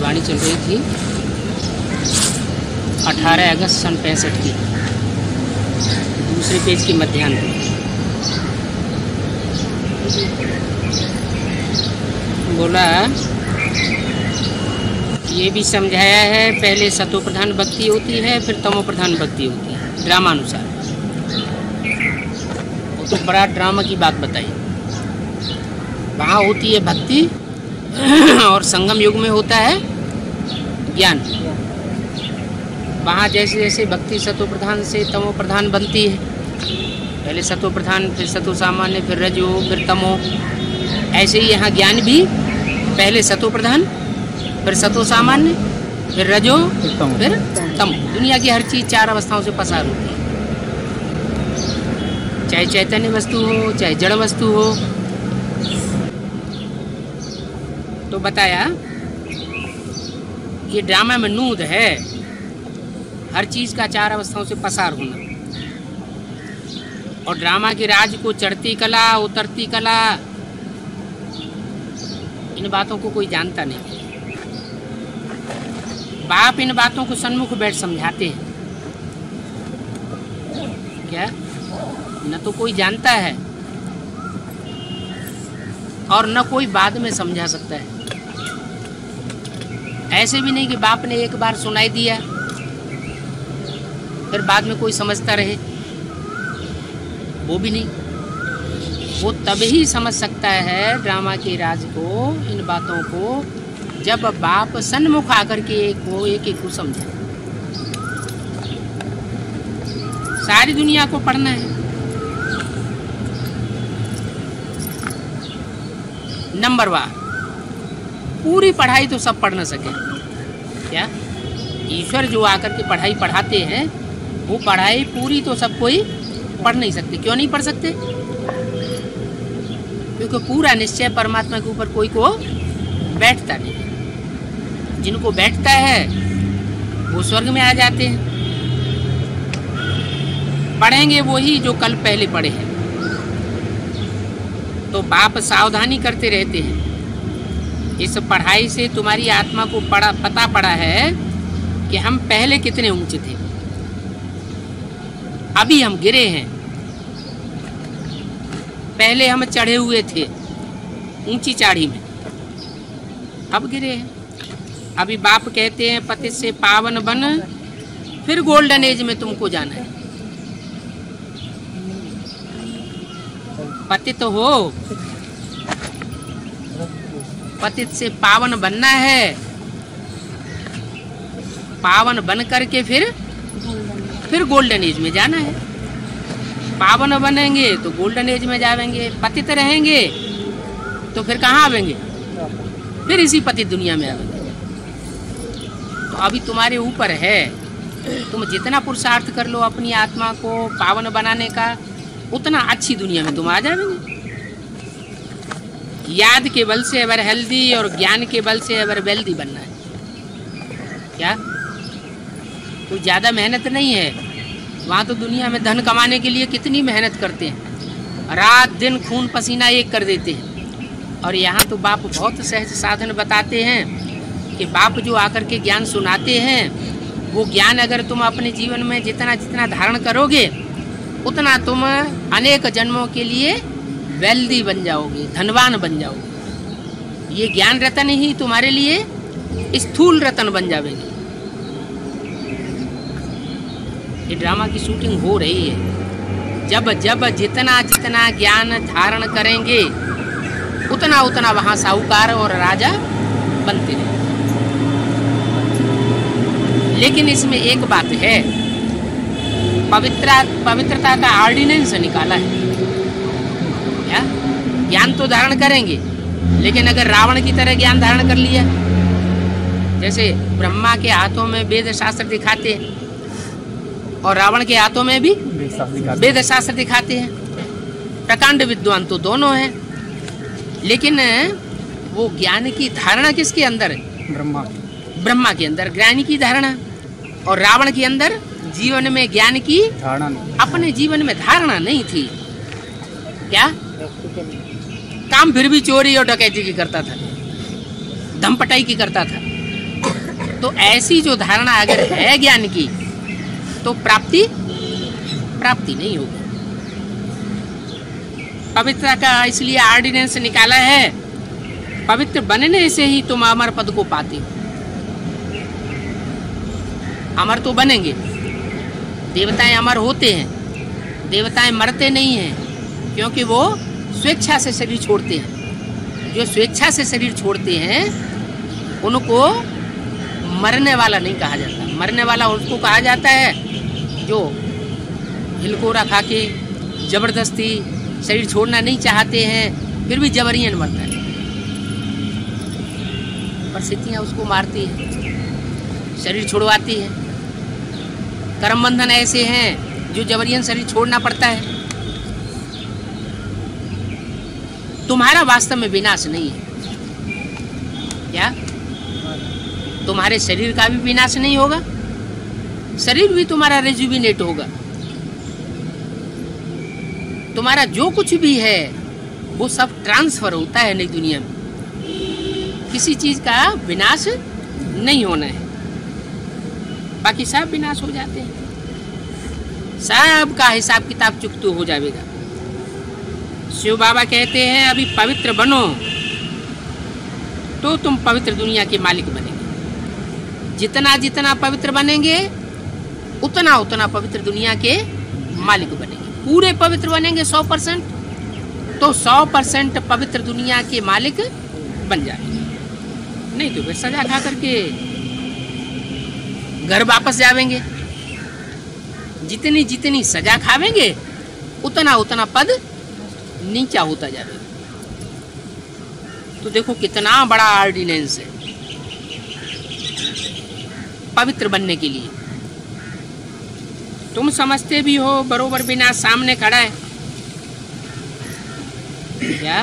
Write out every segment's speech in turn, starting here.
वाणी चल रही थी 18 अगस्त सन 65 की, दूसरे पेज की मध्यांत। बोला ये भी समझाया है, पहले सतो प्रधान भक्ति होती है, फिर तमो प्रधान भक्ति होती है ड्रामानुसार। वो तो बड़ा ड्रामा की बात बताई। वहाँ होती है भक्ति और संगम युग में होता है ज्ञान। वहाँ जैसे जैसे भक्ति सतो प्रधान से तमो प्रधान बनती है, पहले सतो प्रधान, फिर सतो सामान्य, फिर रजो, फिर तमो। ऐसे ही यहाँ ज्ञान भी पहले सतो प्रधान, फिर सतो सामान्य, फिर रजो, फिर तमो। दुनिया की हर चीज़ 4 अवस्थाओं से पसार होती है, चाहे चैतन्य वस्तु हो, चाहे जड़ वस्तु हो। तो बताया ये ड्रामा में नूद है, हर चीज़ का 4 अवस्थाओं से पसार होना। और ड्रामा के राज को चढ़ती कला, उतरती कला, इन बातों को कोई जानता नहीं। बाप इन बातों को सन्मुख बैठ समझाते हैं। क्या न तो कोई जानता है और न कोई बाद में समझा सकता है। ऐसे भी नहीं कि बाप ने एक बार सुनाई दिया फिर बाद में कोई समझता रहे, वो भी नहीं। वो तभी समझ सकता है ड्रामा के राज को, इन बातों को, जब बाप सन्मुख आकर के एक को समझे। सारी दुनिया को पढ़ना है, नंबरवार। पूरी पढ़ाई तो सब पढ़ न सके। क्या ईश्वर जो आकर के पढ़ाई पढ़ाते हैं, वो पढ़ाई पूरी तो सब कोई पढ़ नहीं सकते। क्यों नहीं पढ़ सकते? क्योंकि पूरा निश्चय परमात्मा के ऊपर कोई को बैठता नहीं। जिनको बैठता है वो स्वर्ग में आ जाते हैं। पढ़ेंगे वही जो कल पहले पढ़े हैं। तो बाप सावधानी करते रहते हैं। इस पढ़ाई से तुम्हारी आत्मा को पता पड़ा है कि हम पहले कितने ऊंचे थे, अभी हम गिरे हैं। पहले हम चढ़े हुए थे ऊंची चाढ़ी में, अब गिरे हैं। अभी बाप कहते हैं पतित से पावन बन, फिर गोल्डन एज में तुमको जाना है। पतित हो, पतित से पावन बनना है। पावन बन करके फिर गोल्डन एज में जाना है। पावन बनेंगे तो गोल्डन एज में जाएंगे, पतित रहेंगे तो फिर कहाँ आवेंगे? फिर इसी पतित दुनिया में आवेंगे। तो अभी तुम्हारे ऊपर है, तुम जितना पुरुषार्थ कर लो अपनी आत्मा को पावन बनाने का, उतना अच्छी दुनिया में तुम आ जाएंगे। याद के बल से अगर हेल्दी और ज्ञान के बल से अगर वेल्दी बनना है। क्या कोई ज़्यादा मेहनत नहीं है। वहाँ तो दुनिया में धन कमाने के लिए कितनी मेहनत करते हैं, रात दिन खून पसीना एक कर देते हैं। और यहाँ तो बाप बहुत सहज साधन बताते हैं कि बाप जो आकर के ज्ञान सुनाते हैं, वो ज्ञान अगर तुम अपने जीवन में जितना जितना धारण करोगे, उतना तुम अनेक जन्मों के लिए वेल्दी बन जाओगे, धनवान बन जाओगे। ये ज्ञान रतन ही तुम्हारे लिए स्थूल रतन बन जाएंगे। ये ड्रामा की शूटिंग हो रही है। जब जब जितना जितना ज्ञान धारण करेंगे, उतना उतना वहाँ साहूकार और राजा बनते हैं। लेकिन इसमें एक बात है, पवित्रता का ऑर्डिनेंस निकाला है। क्या ज्ञान तो धारण करेंगे, लेकिन अगर रावण की तरह ज्ञान धारण कर लिया, जैसे ब्रह्मा के हाथों में वेद शास्त्र दिखाते हैं और रावण के हाथों में भी वेद शास्त्र दिखाते हैं। प्रकांड विद्वान तो दोनों हैं, लेकिन वो ज्ञान की धारणा किसके अंदर है? ब्रह्मा के अंदर ज्ञान की धारणा, और रावण के अंदर जीवन में ज्ञान की धारणा, अपने जीवन में धारणा नहीं थी। क्या काम फिर भी चोरी और डकैती की करता था, धमपटाई की करता था, तो ऐसी जो धारणा अगर है ज्ञान की, तो प्राप्ति नहीं होगी। पवित्रता का इसलिए ऑर्डिनेंस निकाला है, पवित्र बनने से ही तुम अमर पद को पाते हो। अमर तो बनेंगे, देवताएं अमर होते हैं, देवताएं मरते नहीं हैं, क्योंकि वो स्वेच्छा से शरीर छोड़ते हैं। जो स्वेच्छा से शरीर छोड़ते हैं उनको मरने वाला नहीं कहा जाता। मरने वाला उसको कहा जाता है जो हिलकोरा खा के जबरदस्ती शरीर छोड़ना नहीं चाहते हैं, फिर भी जबरियन मरता है। परिस्थितियाँ उसको मारती हैं, शरीर छुड़वाती है। कर्म बंधन ऐसे हैं जो जबरियन शरीर छोड़ना पड़ता है। तुम्हारा वास्तव में विनाश नहीं है क्या? तुम्हारे शरीर का भी विनाश नहीं होगा, शरीर भी तुम्हारा रेजुविनेट होगा। तुम्हारा जो कुछ भी है वो सब ट्रांसफर होता है नई दुनिया में। किसी चीज का विनाश नहीं होना है, बाकी सब विनाश हो जाते हैं। सब का हिसाब किताब चुकता हो जाएगा। शिव बाबा कहते हैं अभी पवित्र बनो तो तुम पवित्र दुनिया के मालिक बनेंगे। जितना जितना पवित्र बनेंगे उतना उतना पवित्र दुनिया के मालिक बनेंगे। पूरे पवित्र बनेंगे 100%, तो 100% पवित्र दुनिया के मालिक बन जाएंगे। नहीं तो फिर सजा खा करके घर वापस जावेंगे। जितनी जितनी सजा खावेंगे उतना उतना पद नीचा होता जाएगा। तो देखो कितना बड़ा ऑर्डिनेंस है पवित्र बनने के लिए। तुम समझते भी हो बरोबर विनाश सामने खड़ा है क्या?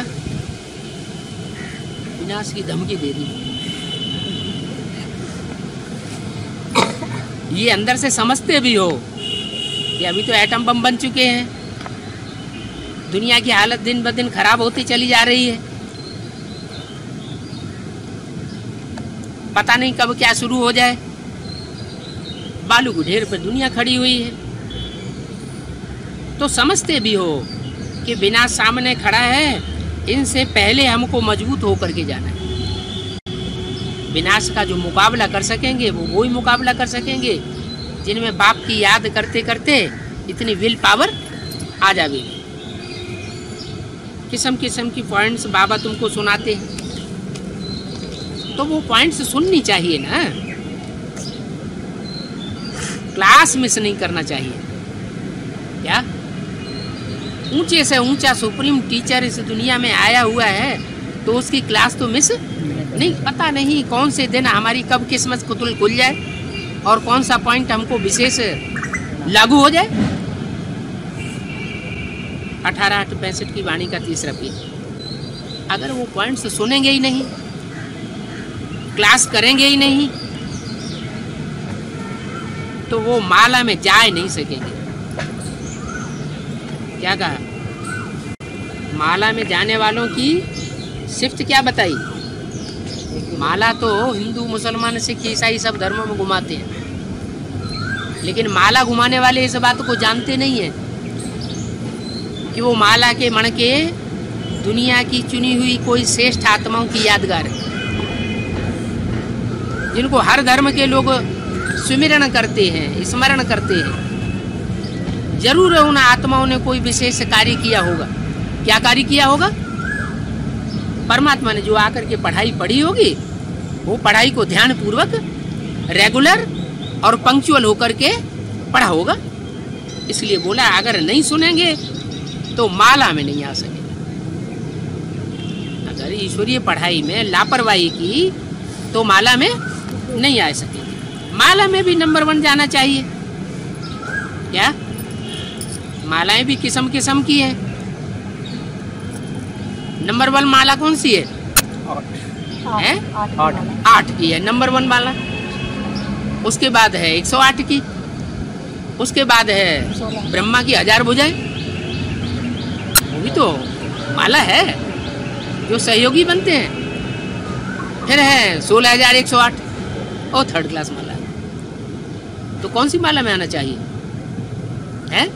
विनाश की धमकी दे दी। ये अंदर से समझते भी हो कि अभी तो एटम बम बन चुके हैं, दुनिया की हालत दिन ब दिन खराब होती चली जा रही है, पता नहीं कब क्या शुरू हो जाए। बालू के ढेर पर दुनिया खड़ी हुई है। तो समझते भी हो कि विनाश सामने खड़ा है, इनसे पहले हमको मजबूत होकर के जाना है। विनाश का जो मुकाबला कर सकेंगे वो ही मुकाबला कर सकेंगे जिनमें बाप की याद करते करते इतनी विल पावर आ जाएगी। किस्म किस्म की पॉइंट्स बाबा तुमको सुनाते हैं, तो वो पॉइंट्स सुननी चाहिए ना। क्लास मिस नहीं करना चाहिए क्या? ऊंचे से ऊंचा सुप्रीम टीचर इस दुनिया में आया हुआ है तो उसकी क्लास तो मिस नहीं। पता नहीं कौन से दिन हमारी कब किस्मत खुल जाए और कौन सा पॉइंट हमको विशेष लागू हो जाए। 18/8/65 की वाणी का तीसरा पेज। अगर वो पॉइंट्स सुनेंगे ही नहीं, क्लास करेंगे ही नहीं, तो वो माला में जा नहीं सकेंगे। क्या कहा? माला में जाने वालों की शिफ्ट क्या बताई? माला तो हिंदू मुसलमान सिख ईसाई सब धर्मों में घुमाते हैं, लेकिन माला घुमाने वाले इस बात को जानते नहीं है कि वो माला के मण के दुनिया की चुनी हुई कोई श्रेष्ठ आत्माओं की यादगार है, जिनको हर धर्म के लोग सुमिरन करते हैं, स्मरण करते हैं। जरूर उन आत्माओं ने कोई विशेष कार्य किया होगा। क्या कार्य किया होगा? परमात्मा ने जो आकर के पढ़ाई पढ़ी होगी, वो पढ़ाई को ध्यान पूर्वक रेगुलर और पंक्चुअल होकर के पढ़ा होगा। इसलिए बोला अगर नहीं सुनेंगे तो माला में नहीं आ सकेंगे। अगर ईश्वरीय पढ़ाई में लापरवाही की तो माला में नहीं आ सकेंगे। माला में भी नंबर 1 जाना चाहिए क्या? मालाएं भी किस्म किस्म की है। नंबर 1 माला कौन सी है? 8 की है नंबर 1 माला। उसके बाद है 108 की। उसके बाद है ब्रह्मा की 1000 भुजाएं, वो भी तो माला है जो सहयोगी बनते हैं। फिर है 16108, और 3rd क्लास माला। तो कौन सी माला में आना चाहिए? है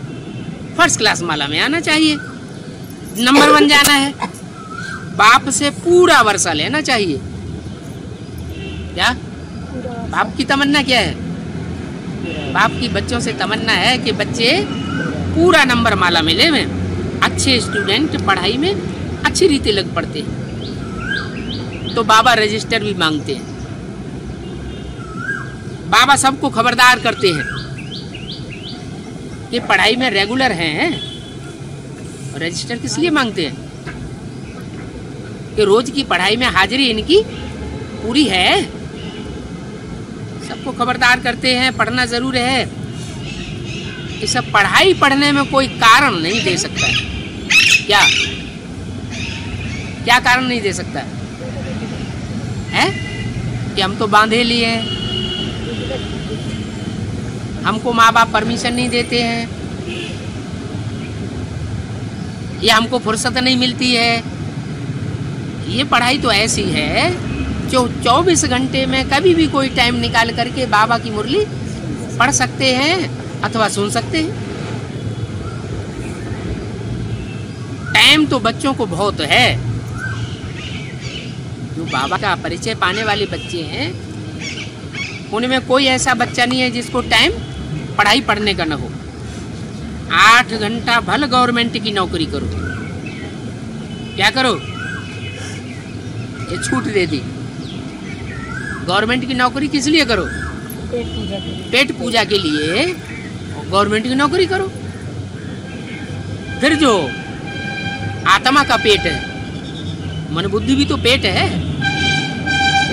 1st क्लास माला में आना चाहिए। नंबर 1 जाना है, बाप से पूरा वर्षा लेना चाहिए। क्या बाप की तमन्ना क्या है? बाप की बच्चों से तमन्ना है कि बच्चे पूरा नंबर माला में ले, अच्छे स्टूडेंट, पढ़ाई में अच्छी रीति लग पड़ते हैं। तो बाबा रजिस्टर भी मांगते हैं। बाबा सबको खबरदार करते हैं कि पढ़ाई में रेगुलर हैं। रजिस्टर किस लिए मांगते हैं? कि रोज की पढ़ाई में हाजिरी इनकी पूरी है। सबको खबरदार करते हैं, पढ़ना जरूर है। ये सब पढ़ाई पढ़ने में कोई कारण नहीं दे सकता क्या? क्या कारण नहीं दे सकता है? कि हम तो बांधे लिए हैं, हमको माँ बाप परमिशन नहीं देते हैं, या हमको फुर्सत नहीं मिलती है। ये पढ़ाई तो ऐसी है जो 24 घंटे में कभी भी कोई टाइम निकाल करके बाबा की मुरली पढ़ सकते हैं अथवा सुन सकते हैं। टाइम तो बच्चों को बहुत है। जो बाबा का परिचय पाने वाले बच्चे हैं उनमें कोई ऐसा बच्चा नहीं है जिसको टाइम पढ़ाई पढ़ने का न हो। 8 घंटा भले गवर्नमेंट की नौकरी करो, क्या करो? ये छूट दे दी। गवर्नमेंट की नौकरी किस लिए करो? पेट पूजा के लिए गवर्नमेंट की नौकरी करो। फिर जो आत्मा का पेट है, मन बुद्धि भी तो पेट है,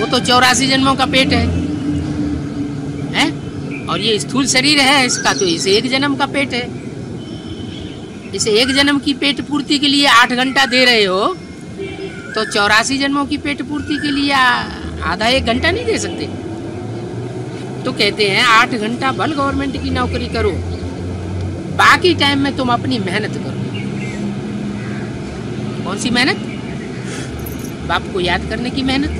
वो तो 84 जन्मों का पेट है? और ये स्थूल शरीर है इसका, तो इसे 1 जन्म का पेट है। इसे 1 जन्म की पेट पूर्ति के लिए 8 घंटा दे रहे हो, तो 84 जन्मों की पेट पूर्ति के लिए आधा 1 घंटा नहीं दे सकते? तो कहते हैं 8 घंटा भल गवर्नमेंट की नौकरी करो, बाकी टाइम में तुम अपनी मेहनत करो। कौन सी मेहनत? बाप को याद करने की मेहनत,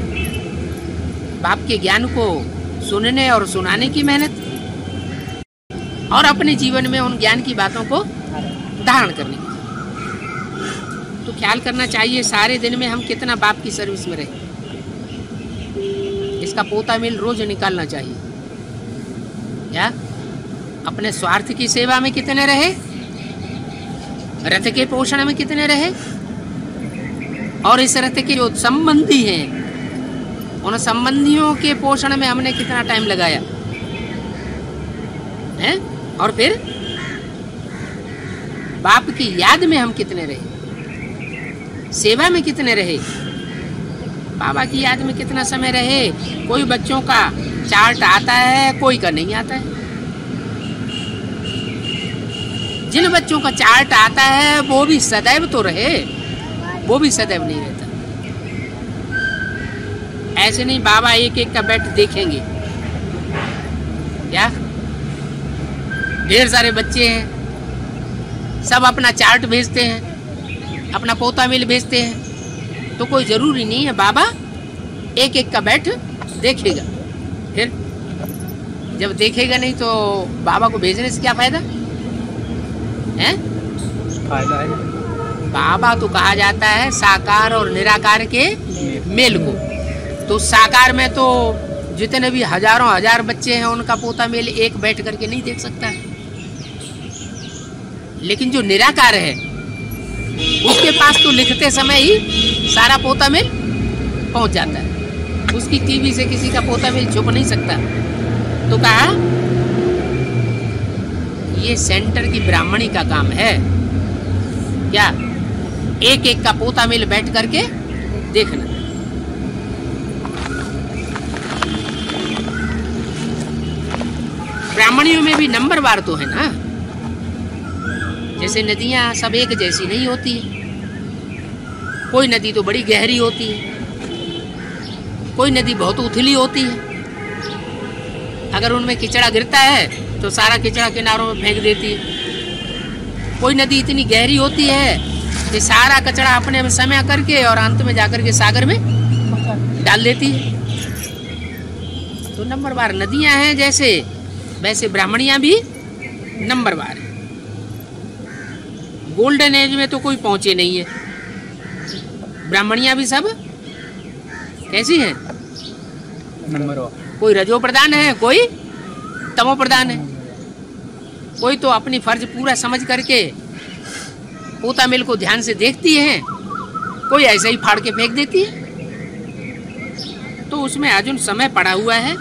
बाप के ज्ञान को सुनने और सुनाने की मेहनत, और अपने जीवन में उन ज्ञान की बातों को धारण करने की। तो ख्याल करना चाहिए सारे दिन में हम कितना बाप की सर्विस में रहे। इसका पोता मिल रोज निकालना चाहिए। क्या अपने स्वार्थ की सेवा में कितने रहे, रथ के पोषण में कितने रहे, और इस रथ के जो संबंधी हैं उन संबंधियों के पोषण में हमने कितना टाइम लगाया है, और फिर बाप की याद में हम कितने रहे, सेवा में कितने रहे, बाबा की याद में कितना समय रहे। कोई बच्चों का चार्ट आता है, कोई का नहीं आता है। जिन बच्चों का चार्ट आता है वो भी सदैव तो रहे, वो भी सदैव नहीं रहता। ऐसे नहीं बाबा एक एक का बैठ देखेंगे। क्या ढेर सारे बच्चे हैं, सब अपना चार्ट भेजते हैं, अपना पोता मिल भेजते हैं, तो कोई जरूरी नहीं है बाबा एक एक का बैठ देखेगा। फिर जब देखेगा नहीं तो बाबा को भेजने से क्या फायदा है? फायदा है। बाबा तो कहा जाता है साकार और निराकार के मेल को। तो साकार में तो जितने भी हजारों हजार बच्चे हैं उनका पोता मेल एक बैठ करके नहीं देख सकता है, लेकिन जो निराकार है उसके पास तो लिखते समय ही सारा पोता मेल पहुंच जाता है। उसकी टीवी से किसी का पोता मेल छुप नहीं सकता। तो कहा ये सेंटर की ब्राह्मणी का काम है, क्या एक एक का पोता मेल बैठ करके देखना। ब्राह्मणियों में भी नंबरवार तो है ना, जैसे नदियां सब एक जैसी नहीं होती। कोई नदी तो बड़ी गहरी होती है, कोई नदी बहुत उथली होती है। अगर उनमें किचड़ा गिरता है तो सारा किचड़ा किनारों में फेंक देती है। कोई नदी इतनी गहरी होती है कि सारा कचरा अपने में समय करके और अंत में जाकर के सागर में डाल देती है। तो नंबरवार नदियां हैं जैसे, वैसे ब्राह्मणियां भी नंबरवार है। गोल्डन एज में तो कोई पहुंचे नहीं है, ब्राह्मणियां भी सब कैसी हैं? नंबरवार। कोई रजो प्रधान है, कोई तमो प्रधान है। कोई तो अपनी फर्ज पूरा समझ करके पोता मिल को ध्यान से देखती है, कोई ऐसे ही फाड़ के फेंक देती है। तो उसमें अजुन समय पड़ा हुआ है।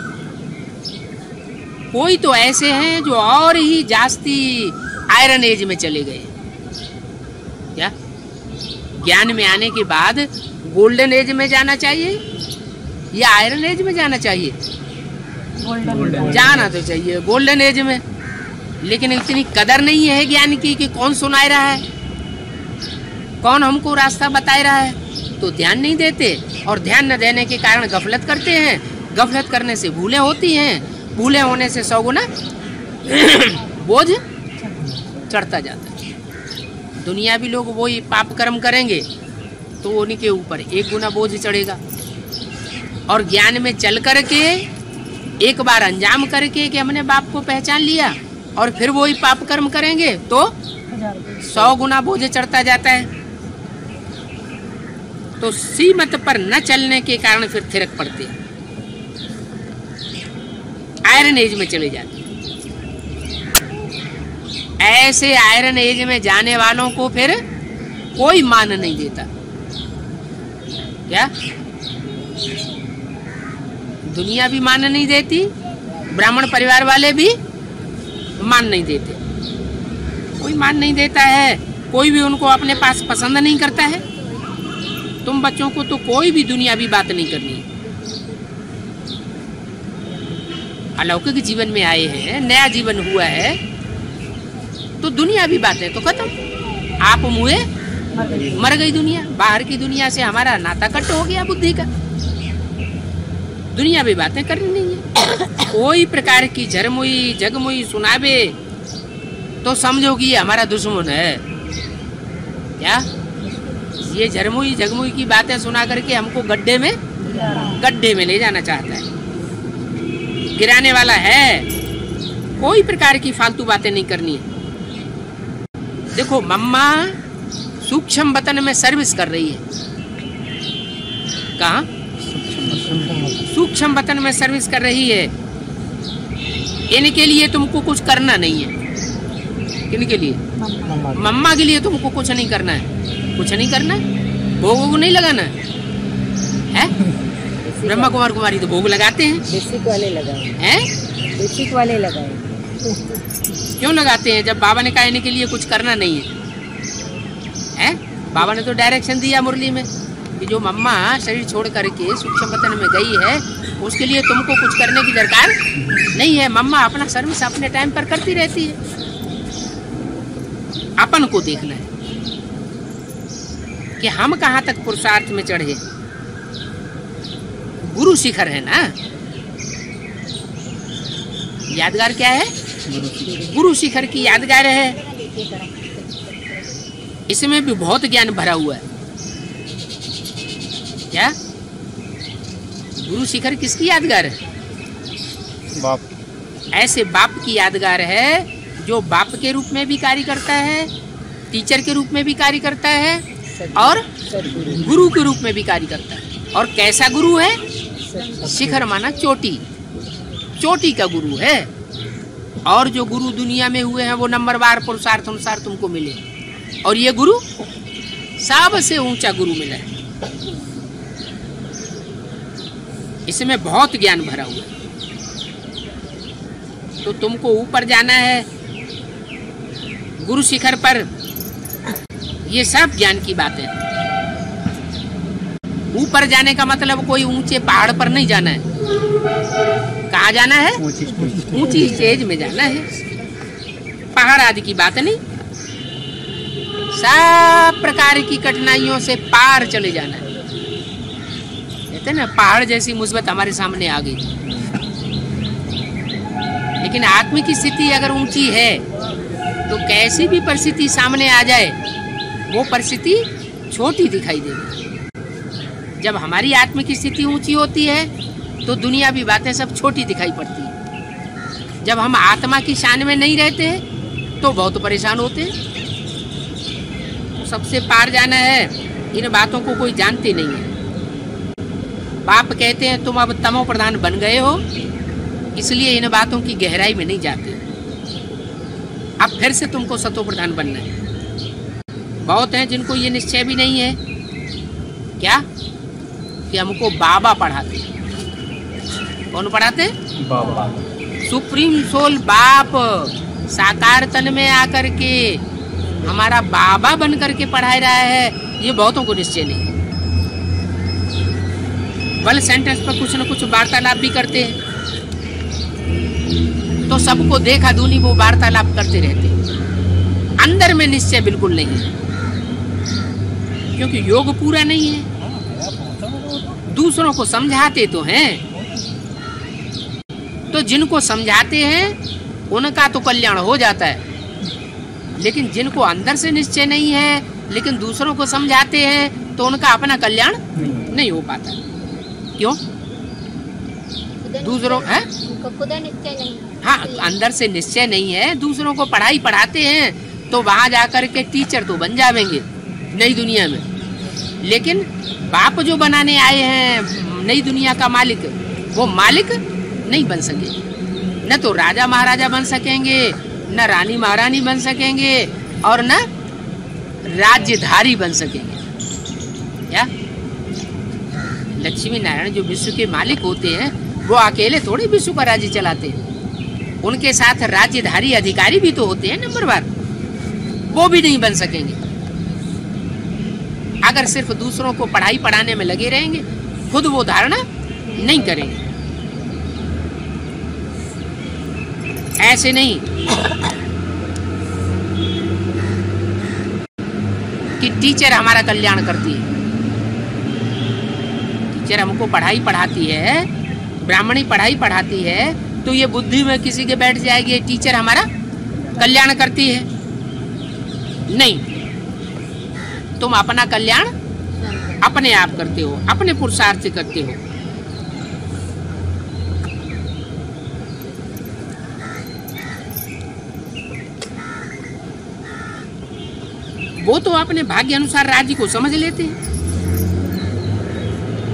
कोई तो ऐसे हैं जो और ही जास्ती आयरन एज में चले गए। क्या ज्ञान में आने के बाद गोल्डन एज में जाना चाहिए या आयरन एज में जाना चाहिए? जाना तो चाहिए गोल्डन एज में, लेकिन इतनी कदर नहीं है ज्ञान की कि कौन सुनाए रहा है, कौन हमको रास्ता बताए रहा है, तो ध्यान नहीं देते। और ध्यान न देने के कारण गफलत करते हैं। गफलत करने से भूलें होती हैं, भूले होने से 100 गुना बोझ चढ़ता जाता है। दुनियावी लोग वही पाप कर्म करेंगे तो उन्हीं के ऊपर 1 गुना बोझ चढ़ेगा। और ज्ञान में चल करके एक बार अंजाम करके कि हमने बाप को पहचान लिया और फिर वही पाप कर्म करेंगे तो 100 गुना बोझ चढ़ता जाता है। तो सीमत पर न चलने के कारण फिर थिरक पड़ते हैं, आयरन एज में चले जाते हैं। ऐसे आयरन एज में जाने वालों को फिर कोई मान नहीं देता। क्या दुनिया भी मान नहीं देती, ब्राह्मण परिवार वाले भी मान नहीं देते, कोई मान नहीं देता है। कोई भी उनको अपने पास पसंद नहीं करता है। तुम बच्चों को तो कोई भी दुनियावी बात नहीं करनी है। अलौकिक जीवन में आए हैं, नया जीवन हुआ है, तो दुनियावी बातें तो खत्म। आप मुए मर गई दुनिया। बाहर की दुनिया से हमारा नाता कट हो गया बुद्धि का। दुनियावी बातें करनी नहीं है। कोई प्रकार की झरमुई जगमुई सुनावे तो समझो कि ये हमारा दुश्मन है। क्या ये झरमुई जगमुई की बातें सुना करके हमको गड्ढे में ले जाना चाहता है, गिराने वाला है। कोई प्रकार की फालतू बातें नहीं करनी है। देखो मम्मा सूक्ष्म वतन में सर्विस कर रही है। कहाँ? सूक्ष्म वतन में सर्विस कर रही है। इनके लिए तुमको कुछ करना नहीं है। किनके लिए? मम्मा के लिए तुमको कुछ नहीं करना है। कुछ नहीं करना, भोग नहीं लगाना है। ब्रह्मा कुमार कुमारी तो भोग लगाते हैं। बेसिक वाले लगाए हैं? बेसिक वाले लगाए। क्यों लगाते हैं जब बाबा ने कहा इनके लिए कुछ करना नहीं है? बाबा ने तो डायरेक्शन दिया मुरली में कि जो मम्मा शरीर छोड़ करके सूक्ष्म वतन में गई है उसके लिए तुमको कुछ करने की दरकार नहीं है। मम्मा अपना सर्विस अपने टाइम पर करती रहती है। अपन को देखना है कि हम कहाँ तक पुरुषार्थ में चढ़े। गुरु शिखर है ना, यादगार क्या है? गुरु शिखर की यादगार है। इसमें भी बहुत ज्ञान भरा हुआ है। क्या गुरु शिखर किसकी यादगार है? बाप। ऐसे बाप की यादगार है जो बाप के रूप में भी कार्य करता है, टीचर के रूप में भी कार्य करता है और गुरु के रूप में भी कार्य करता है। और कैसा गुरु है? शिखर माना चोटी, चोटी का गुरु है। और जो गुरु दुनिया में हुए हैं वो नंबरवार पुरुषार्थ अनुसार तुमको मिले। और ये गुरु सबसे ऊंचा गुरु मिला है। इसमें बहुत ज्ञान भरा हुआ है। तो तुमको ऊपर जाना है गुरु शिखर पर। ये सब ज्ञान की बातें। ऊपर जाने का मतलब कोई ऊंचे पहाड़ पर नहीं जाना है। कहाँ जाना है? ऊंची स्टेज में जाना है। पहाड़ आदि की बात नहीं, सब प्रकार की कठिनाइयों से पार चले जाना है। कहते हैं ना पहाड़ जैसी मुसीबत हमारे सामने आ गई, लेकिन आत्म की स्थिति अगर ऊंची है तो कैसी भी परिस्थिति सामने आ जाए वो परिस्थिति छोटी दिखाई देगी। जब हमारी आत्म की स्थिति ऊंची होती है तो दुनियावी बातें सब छोटी दिखाई पड़ती हैं। जब हम आत्मा की शान में नहीं रहते हैं तो बहुत परेशान होते हैं। तो सबसे पार जाना है, इन बातों को कोई जानते नहीं है। बाप कहते हैं तुम अब तमो प्रधान बन गए हो, इसलिए इन बातों की गहराई में नहीं जाते। अब फिर से तुमको सतो प्रधान बनना है। बहुत हैं जिनको ये निश्चय भी नहीं है क्या कि हमको बाबा पढ़ाते। कौन पढ़ाते? बाबा। सुप्रीम सोल बाप साकार तन में आकर के हमारा बाबा बन करके पढ़ा रहा है, ये बहुतों को निश्चय नहीं। बल सेंटेंस पर कुछ न कुछ वार्तालाप भी करते हैं, तो सबको देखा दूनी वो वार्तालाप करते रहते हैं। अंदर में निश्चय बिल्कुल नहीं है, क्योंकि योग पूरा नहीं है। दूसरों को समझाते तो हैं, तो जिनको समझाते हैं उनका तो कल्याण हो जाता है, लेकिन जिनको अंदर से निश्चय नहीं है लेकिन दूसरों को समझाते हैं तो उनका अपना कल्याण नहीं हो पाता। क्यों? दूसरों है खुदा निश्चय नहीं। हाँ, अंदर से निश्चय नहीं है। दूसरों को पढ़ाई पढ़ाते हैं तो वहां जाकर के टीचर तो बन जाएंगे नई दुनिया में, लेकिन बाप जो बनाने आए हैं नई दुनिया का मालिक, वो मालिक नहीं बन सके। न तो राजा महाराजा बन सकेंगे, न रानी महारानी बन सकेंगे, और न राज्यधारी बन सकेंगे। क्या? लक्ष्मी नारायण जो विश्व के मालिक होते हैं वो अकेले थोड़ी विश्व का राज्य चलाते हैं, उनके साथ राज्यधारी अधिकारी भी तो होते हैं नंबरवार, वो भी नहीं बन सकेंगे अगर सिर्फ दूसरों को पढ़ाई पढ़ाने में लगे रहेंगे, खुद वो धारणा नहीं करेंगे। ऐसे नहीं कि टीचर हमारा कल्याण करती है। टीचर हमको पढ़ाई पढ़ाती है, ब्राह्मणी पढ़ाई पढ़ाती है, तो ये बुद्धि में किसी के बैठ जाएगी टीचर हमारा कल्याण करती है। नहीं, तुम अपना कल्याण अपने आप करते हो, अपने पुरुषार्थ से करते हो। वो तो अपने भाग्य अनुसार राज्य को समझ लेते हैं,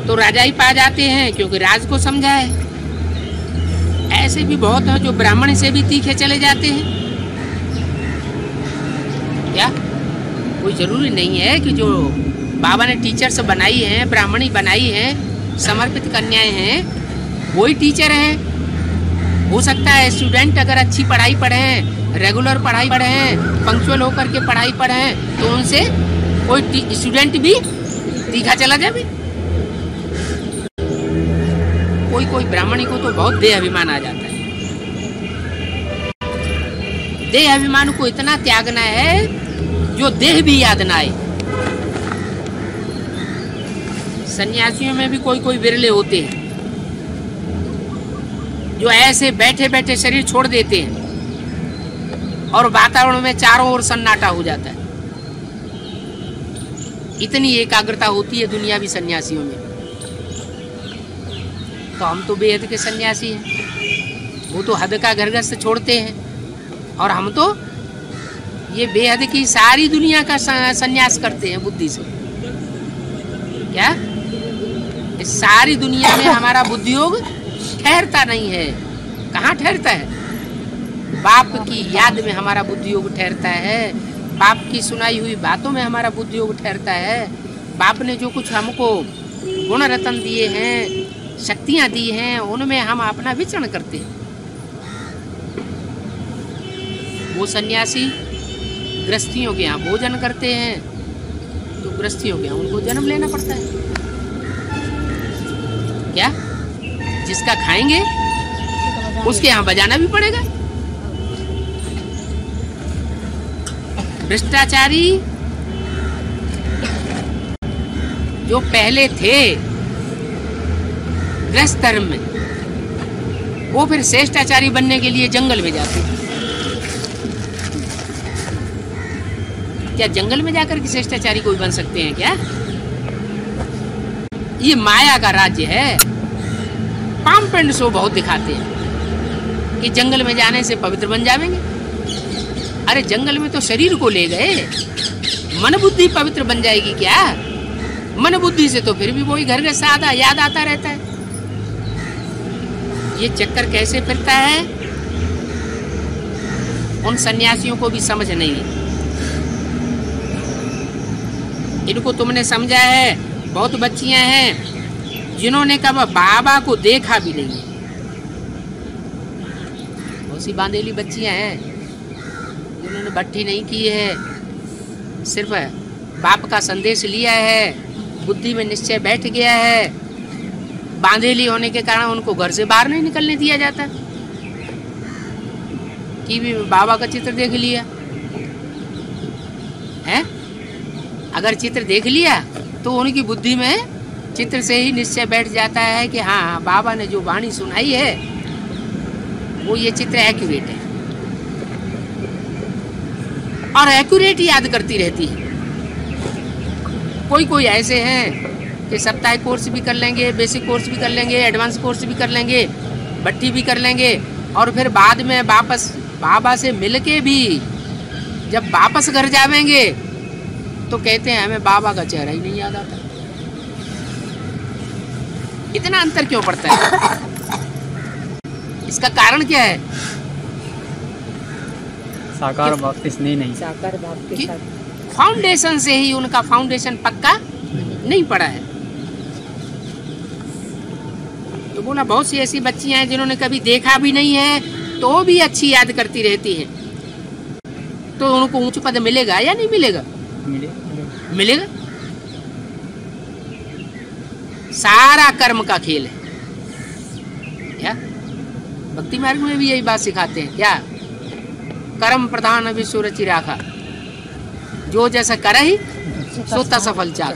तो राजा ही पा जाते हैं क्योंकि राज को समझा है। ऐसे भी बहुत हैं जो ब्राह्मण से भी तीखे चले जाते हैं। क्या? कोई जरूरी नहीं है कि जो बाबा ने टीचर्स बनाई हैं, ब्राह्मणी बनाई हैं, समर्पित कन्याएं हैं, वही टीचर हैं। हो सकता है स्टूडेंट अगर अच्छी पढ़ाई पढ़े, रेगुलर पढ़ाई पढ़े, पंक्चुअल होकर के पढ़ाई पढ़े, तो उनसे कोई स्टूडेंट भी तीखा चला जाए। कोई कोई ब्राह्मणी को तो बहुत देह अभिमान आ जाता है। देह अभिमान को इतना त्यागना है जो देह भी याद ना आए। सन्यासियों में भी कोई कोई विरले होते हैं जो ऐसे बैठे बैठे शरीर छोड़ देते हैं और वातावरण में चारों ओर सन्नाटा हो जाता है। इतनी एकाग्रता होती है दुनियावी सन्यासियों में। तो हम तो बेहद के सन्यासी हैं, वो तो हद का घरगस्त छोड़ते हैं, और हम तो ये बेहद की सारी दुनिया का सन्यास करते हैं बुद्धि से। क्या? इस सारी दुनिया में हमारा बुद्धि योग ठहरता नहीं है। कहाँ ठहरता है? बाप की याद में हमारा बुद्धि योग ठहरता है, बाप की सुनाई हुई बातों में हमारा बुद्धि योग ठहरता है। बाप ने जो कुछ हमको गुण रतन दिए हैं, शक्तियां दी हैं, उनमें हम अपना विचरण करते हैं। वो सन्यासी गृहस्थियों के यहाँ भोजन करते हैं, तो गृहस्थियों के यहाँ उनको जन्म लेना पड़ता है। क्या? जिसका खाएंगे उसके यहाँ बजाना भी पड़ेगा। भ्रष्टाचारी जो पहले थे गृहस्थ धर्म में, वो फिर श्रेष्ठाचारी बनने के लिए जंगल में जाते हैं। क्या जंगल में जाकर के श्रेष्ठाचारी कोई बन सकते हैं क्या? ये माया का राज्य है, पाम पेंट शो बहुत दिखाते हैं कि जंगल में जाने से पवित्र बन जाएंगे। अरे जंगल में तो शरीर को ले गए, मन बुद्धि पवित्र बन जाएगी क्या? मन बुद्धि से तो फिर भी वही घर का सादा याद आता रहता है। ये चक्कर कैसे फिरता है, उन सन्यासियों को भी समझ नहीं है। इनको तुमने समझा है। बहुत बच्चियां हैं जिन्होंने कभी बाबा को देखा भी नहीं है। बहुत सी बांधेली बच्चियां हैं जिन्होंने भट्टी नहीं की है, सिर्फ बाप का संदेश लिया है, बुद्धि में निश्चय बैठ गया है। बांधेली होने के कारण उनको घर से बाहर नहीं निकलने दिया जाता। टीवी में बाबा का चित्र देख लिया है, अगर चित्र देख लिया तो उनकी बुद्धि में चित्र से ही निश्चय बैठ जाता है कि हाँ बाबा ने जो वाणी सुनाई है वो ये चित्र एक्यूरेट है, और एक्यूरेट याद करती रहती है। कोई कोई ऐसे हैं कि सप्ताहिक कोर्स भी कर लेंगे, बेसिक कोर्स भी कर लेंगे, एडवांस कोर्स भी कर लेंगे, भट्टी भी कर लेंगे, और फिर बाद में वापस बाबा से मिलके भी जब वापस घर जावेंगे तो कहते हैं हमें बाबा का चेहरा ही नहीं याद आता। इतना अंतर क्यों पड़ता है? इसका कारण क्या है? साकार बाप की स्नेह नहीं, साकार बाप के साथ फाउंडेशन से ही उनका फाउंडेशन पक्का नहीं पड़ा है। तो बोला बहुत सी ऐसी बच्चियां हैं जिन्होंने कभी देखा भी नहीं है तो भी अच्छी याद करती रहती हैं। तो उनको ऊंच पद मिलेगा या नहीं मिलेगा? मिलेगा। सारा कर्म का खेल है क्या? भक्ति मार्ग में भी यही बात सिखाते हैं क्या? कर्म प्रधान विश्व रचि राखा, जो जैसा करे ही सो सफल चाहा।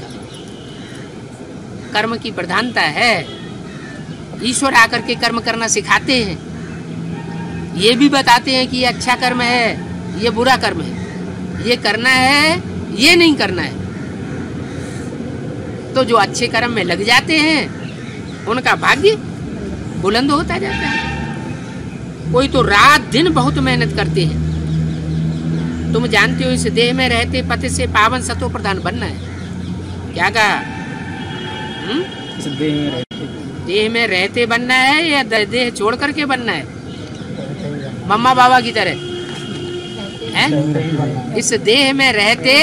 कर्म की प्रधानता है। ईश्वर आकर के कर्म करना सिखाते हैं, ये भी बताते हैं कि ये अच्छा कर्म है, ये बुरा कर्म है, ये करना है, ये नहीं करना है। तो जो अच्छे कर्म में लग जाते हैं उनका भाग्य बुलंद होता जाता है। कोई तो रात दिन बहुत मेहनत करते हैं। तुम जानते हो इस देह में रहते पति से पावन सतो प्रधान बनना है। क्या कहा? इस देह में रहते बनना है या देह छोड़ करके बनना है? मम्मा बाबा की तरह है। इस देह में रहते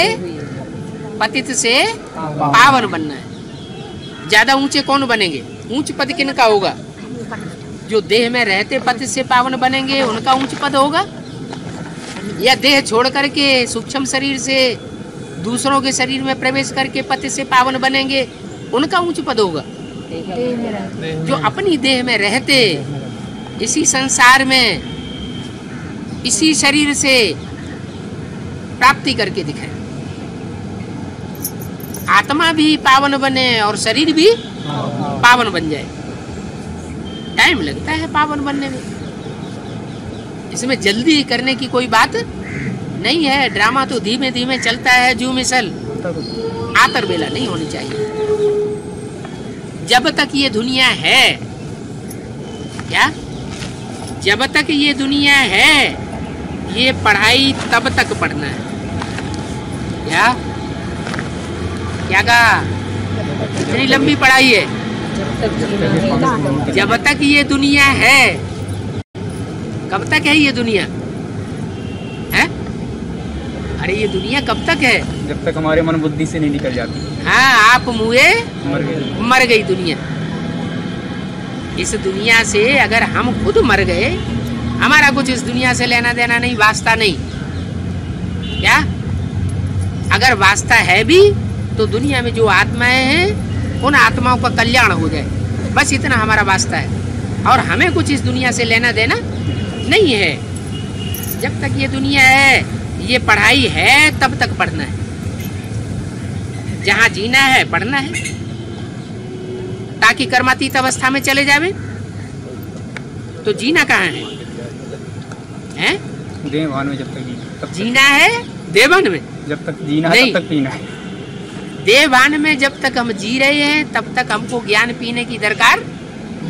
पतित से पावन बनना है। ज्यादा ऊंचे कौन बनेंगे? ऊंच पद किनका होगा? जो देह में रहते पतित से पावन बनेंगे उनका ऊंच पद होगा, या देह छोड़ करके सूक्ष्म शरीर से दूसरों के शरीर में प्रवेश करके पतित से पावन बनेंगे उनका ऊंच पद होगा? जो अपनी देह में रहते इसी संसार में इसी शरीर से प्राप्ति करके दिखाए, आत्मा भी पावन बने और शरीर भी पावन बन जाए। टाइम लगता है पावन बनने में, इसमें जल्दी करने की कोई बात नहीं है। ड्रामा तो धीमे धीमे चलता है, जू मिसल आतर बेला नहीं होनी चाहिए। जब तक ये दुनिया है, क्या जब तक ये दुनिया है ये पढ़ाई तब तक पढ़ना है। क्या क्या कहा? इतनी लंबी पढ़ाई है। जब तक ये दुनिया है, कब तक है ये दुनिया है? अरे ये दुनिया कब तक है? जब तक हमारे मन बुद्धि से नहीं निकल जाती। हाँ, आप मुए मर गई दुनिया। इस दुनिया से अगर हम खुद मर गए, हमारा कुछ इस दुनिया से लेना देना नहीं, वास्ता नहीं। क्या अगर वास्ता है भी तो दुनिया में जो आत्माएं हैं उन आत्माओं का कल्याण हो जाए, बस इतना हमारा वास्ता है। और हमें कुछ इस दुनिया से लेना देना नहीं है। जब तक ये दुनिया है, ये पढ़ाई है, तब तक पढ़ना है। जहाँ जीना है पढ़ना है, ताकि कर्मातीत अवस्था में चले जावे। तो जीना कहाँ है? हैं? देहभान में जब तक जीना, जीना है देवन में। जब तक जीना है तब तक पीना है। देहभान में जब तक हम जी रहे हैं तब तक हमको ज्ञान पीने की दरकार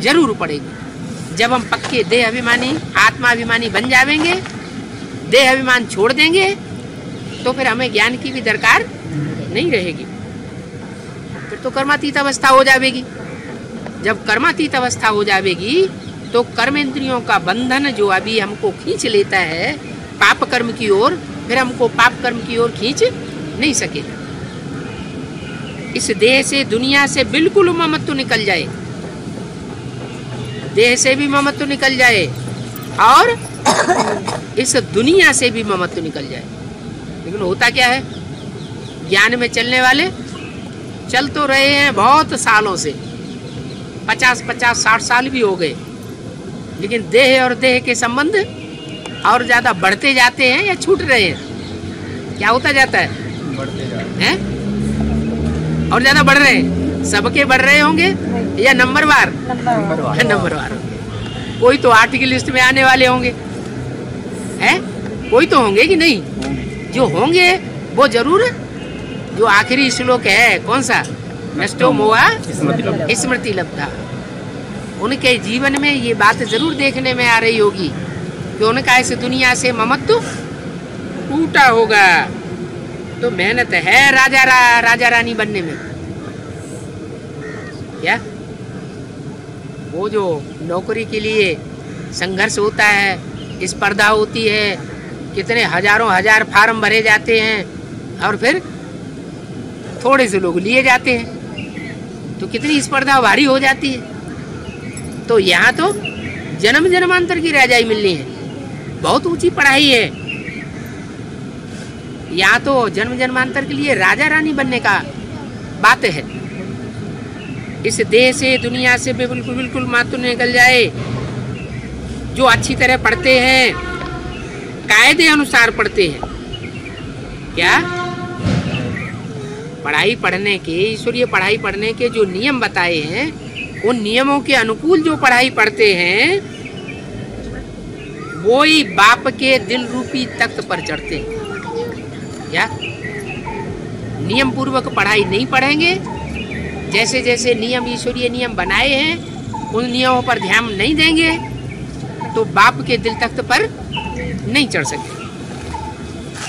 जरूर पड़ेगी। जब हम पक्के देह अभिमानी आत्माभिमानी बन जाएंगे, देह अभिमान छोड़ देंगे, तो फिर हमें ज्ञान की भी दरकार नहीं रहेगी। फिर तो कर्मातीत अवस्था हो जाएगी। जब कर्मातीत अवस्था हो जाएगी तो कर्मेंद्रियों का बंधन जो अभी हमको खींच लेता है पाप कर्म की ओर, फिर हमको पाप कर्म की ओर खींच नहीं सकेगा। इस देह से दुनिया से बिल्कुल ममत्व निकल जाए, देह से भी ममत्व निकल जाए और इस दुनिया से भी ममत्व निकल जाए। लेकिन होता क्या है, ज्ञान में चलने वाले चल तो रहे हैं बहुत सालों से, 50-60 साल भी हो गए, लेकिन देह और देह के संबंध और ज्यादा बढ़ते जाते हैं या छूट रहे हैं? क्या होता जाता है? बढ़ते जा रहे हैं और ज्यादा बढ़ रहे हैं। सबके बढ़ रहे होंगे या नंबरवार? नंबरवार। कोई तो 8 की लिस्ट में आने वाले होंगे, हैं? कोई तो होंगे कि नहीं? जो होंगे वो जरूर, जो आखिरी श्लोक है कौन सा, नष्टो मोहा स्मृति लब्धा, उनके जीवन में ये बात जरूर देखने में आ रही होगी कि उनका इस दुनिया से ममत्व टूटा होगा। तो मेहनत है राजा रानी बनने में। क्या वो जो नौकरी के लिए संघर्ष होता है, स्पर्धा होती है, कितने हजारों हजार फार्म भरे जाते हैं और फिर थोड़े से लोग लिए जाते हैं, तो कितनी स्पर्धा भारी हो जाती है। तो यहाँ तो जन्म जन्मांतर की राजाई मिलनी है, बहुत ऊंची पढ़ाई है। यहाँ तो जन्म जन्मांतर के लिए राजा रानी बनने का बात है। इस देह से दुनिया से बिल्कुल मातु निकल जाए। जो अच्छी तरह पढ़ते हैं, कायदे अनुसार पढ़ते हैं, क्या पढ़ाई पढ़ने के, ईश्वरीय पढ़ाई पढ़ने के जो नियम बताए हैं, उन नियमों के अनुकूल जो पढ़ाई पढ़ते हैं, वो ही बाप के दिल रूपी तख्त पर चढ़ते हैं। क्या नियम पूर्वक पढ़ाई नहीं पढ़ेंगे, जैसे जैसे नियम ईश्वरीय नियम बनाए हैं उन नियमों पर ध्यान नहीं देंगे, तो बाप के दिल तख्त पर नहीं चढ़ सकते।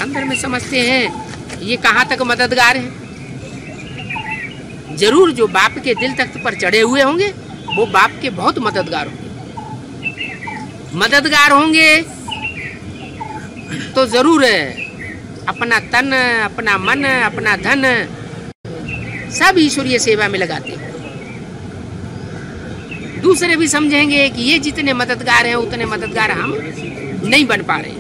अंदर में समझते हैं ये कहाँ तक मददगार है। जरूर जो बाप के दिल तख्त पर चढ़े हुए होंगे वो बाप के बहुत मददगार होंगे। मददगार होंगे तो जरूर अपना तन, अपना मन, अपना धन सब ईश्वरीय सेवा में लगाते हैं। दूसरे भी समझेंगे कि ये जितने मददगार हैं उतने मददगार हम नहीं बन पा रहे।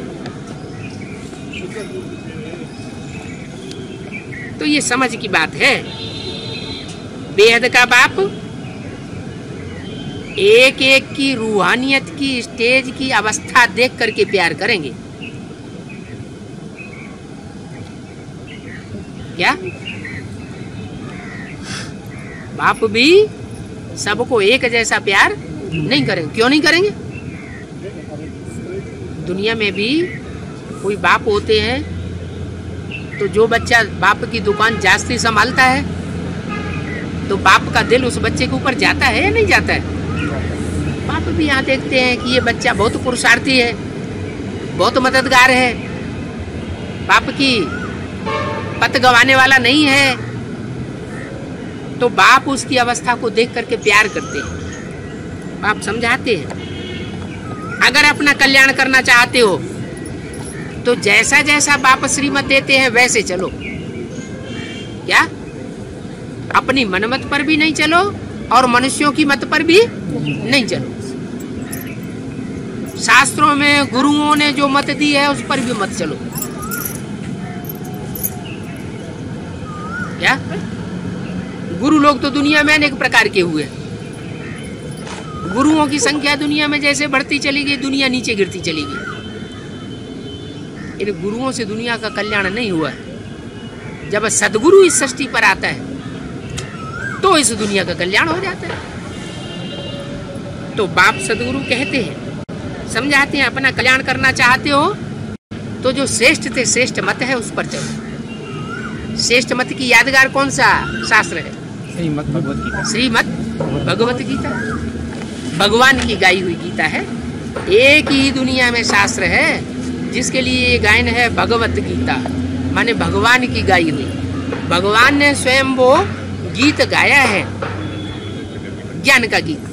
तो ये समझ की बात है। बेहद का बाप एक एक की रूहानियत की स्टेज की अवस्था देख करके प्यार करेंगे। क्या बाप भी सबको एक जैसा प्यार नहीं करेंगे? क्यों नहीं करेंगे? दुनिया में भी कोई बाप होते हैं तो जो बच्चा बाप की दुकान जास्ती संभालता है तो बाप का दिल उस बच्चे के ऊपर जाता है या नहीं जाता है? बाप भी यहाँ देखते हैं कि ये बच्चा बहुत पुरुषार्थी है, बहुत मददगार है, बाप की पत गंवाने वाला नहीं है, तो बाप उसकी अवस्था को देख करके प्यार करते हैं। बाप समझाते हैं अगर अपना कल्याण करना चाहते हो तो जैसा जैसा बाप श्रीमत देते हैं वैसे चलो। क्या अपनी मनमत पर भी नहीं चलो और मनुष्यों की मत पर भी नहीं चलो। शास्त्रों में गुरुओं ने जो मत दी है उस पर भी मत चलो। क्या गुरु लोग तो दुनिया में अनेक प्रकार के हुए। गुरुओं की संख्या दुनिया में जैसे बढ़ती चली गई, दुनिया नीचे गिरती चली गई। इन गुरुओं से दुनिया का कल्याण नहीं हुआ। जब सदगुरु इस सृष्टि पर आता है तो इस दुनिया का कल्याण हो जाता है। तो बाप सदगुरु कहते हैं, समझाते हैं, अपना कल्याण करना चाहते हो तो जो श्रेष्ठ से श्रेष्ठ मत है उस पर चलो। श्रेष्ठ मत की यादगार कौन सा शास्त्र है? श्रीमद् भगवत गीता। श्रीमद् भगवत गीता। भगवान की गाई हुई गीता है। एक ही दुनिया में शास्त्र है जिसके लिए ये गायन है भगवत गीता, माने भगवान की गाई हुई। भगवान ने स्वयं वो गीत गाया है, ज्ञान का गीत।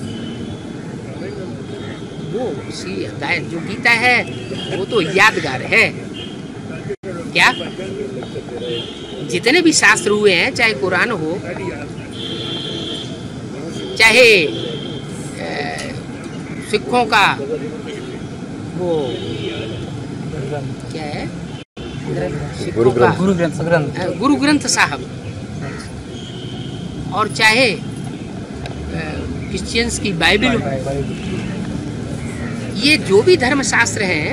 वो गायन जो गीता है वो तो यादगार है। क्या जितने भी शास्त्र हुए हैं, चाहे कुरान हो, चाहे सिखों का वो क्या है, गुरु ग्रंथ साहब, और चाहे क्रिश्चियंस की बाइबल, ये जो भी धर्म शास्त्र हैं,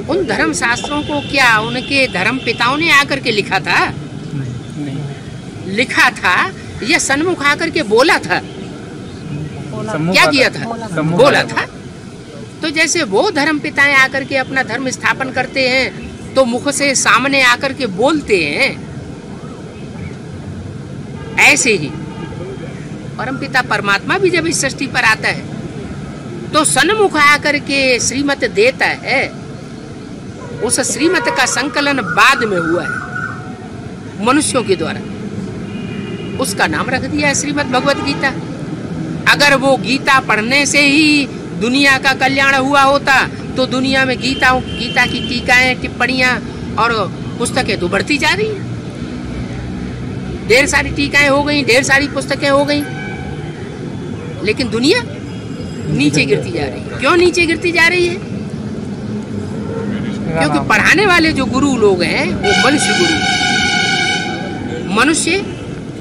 उन धर्म शास्त्रों को क्या उनके धर्म पिताओं ने आकर के लिखा था? लिखा था या सन्मुख आकर के बोला था? क्या किया था? बोला था। तो जैसे वो धर्म पिताएं आकर के अपना धर्म स्थापन करते हैं तो मुख से सामने आकर के बोलते हैं, ऐसे ही परमपिता परमात्मा भी जब इस सृष्टि पर आता है तो सन्मुख आकर के श्रीमत देता है। उस श्रीमत का संकलन बाद में हुआ है मनुष्यों के द्वारा, उसका नाम रख दिया है श्रीमद् भगवत गीता। अगर वो गीता पढ़ने से ही दुनिया का कल्याण हुआ होता तो दुनिया में गीता की टीकाएं, टिप्पणियां और पुस्तकें तो बढ़ती जा रही हैं। ढेर सारी टीकाएं हो गई, ढेर सारी पुस्तकें हो गई, लेकिन दुनिया नीचे गिरती जा रही है। क्यों नीचे गिरती जा रही है? क्योंकि पढ़ाने वाले जो गुरु लोग हैं वो मनुष्य गुरु।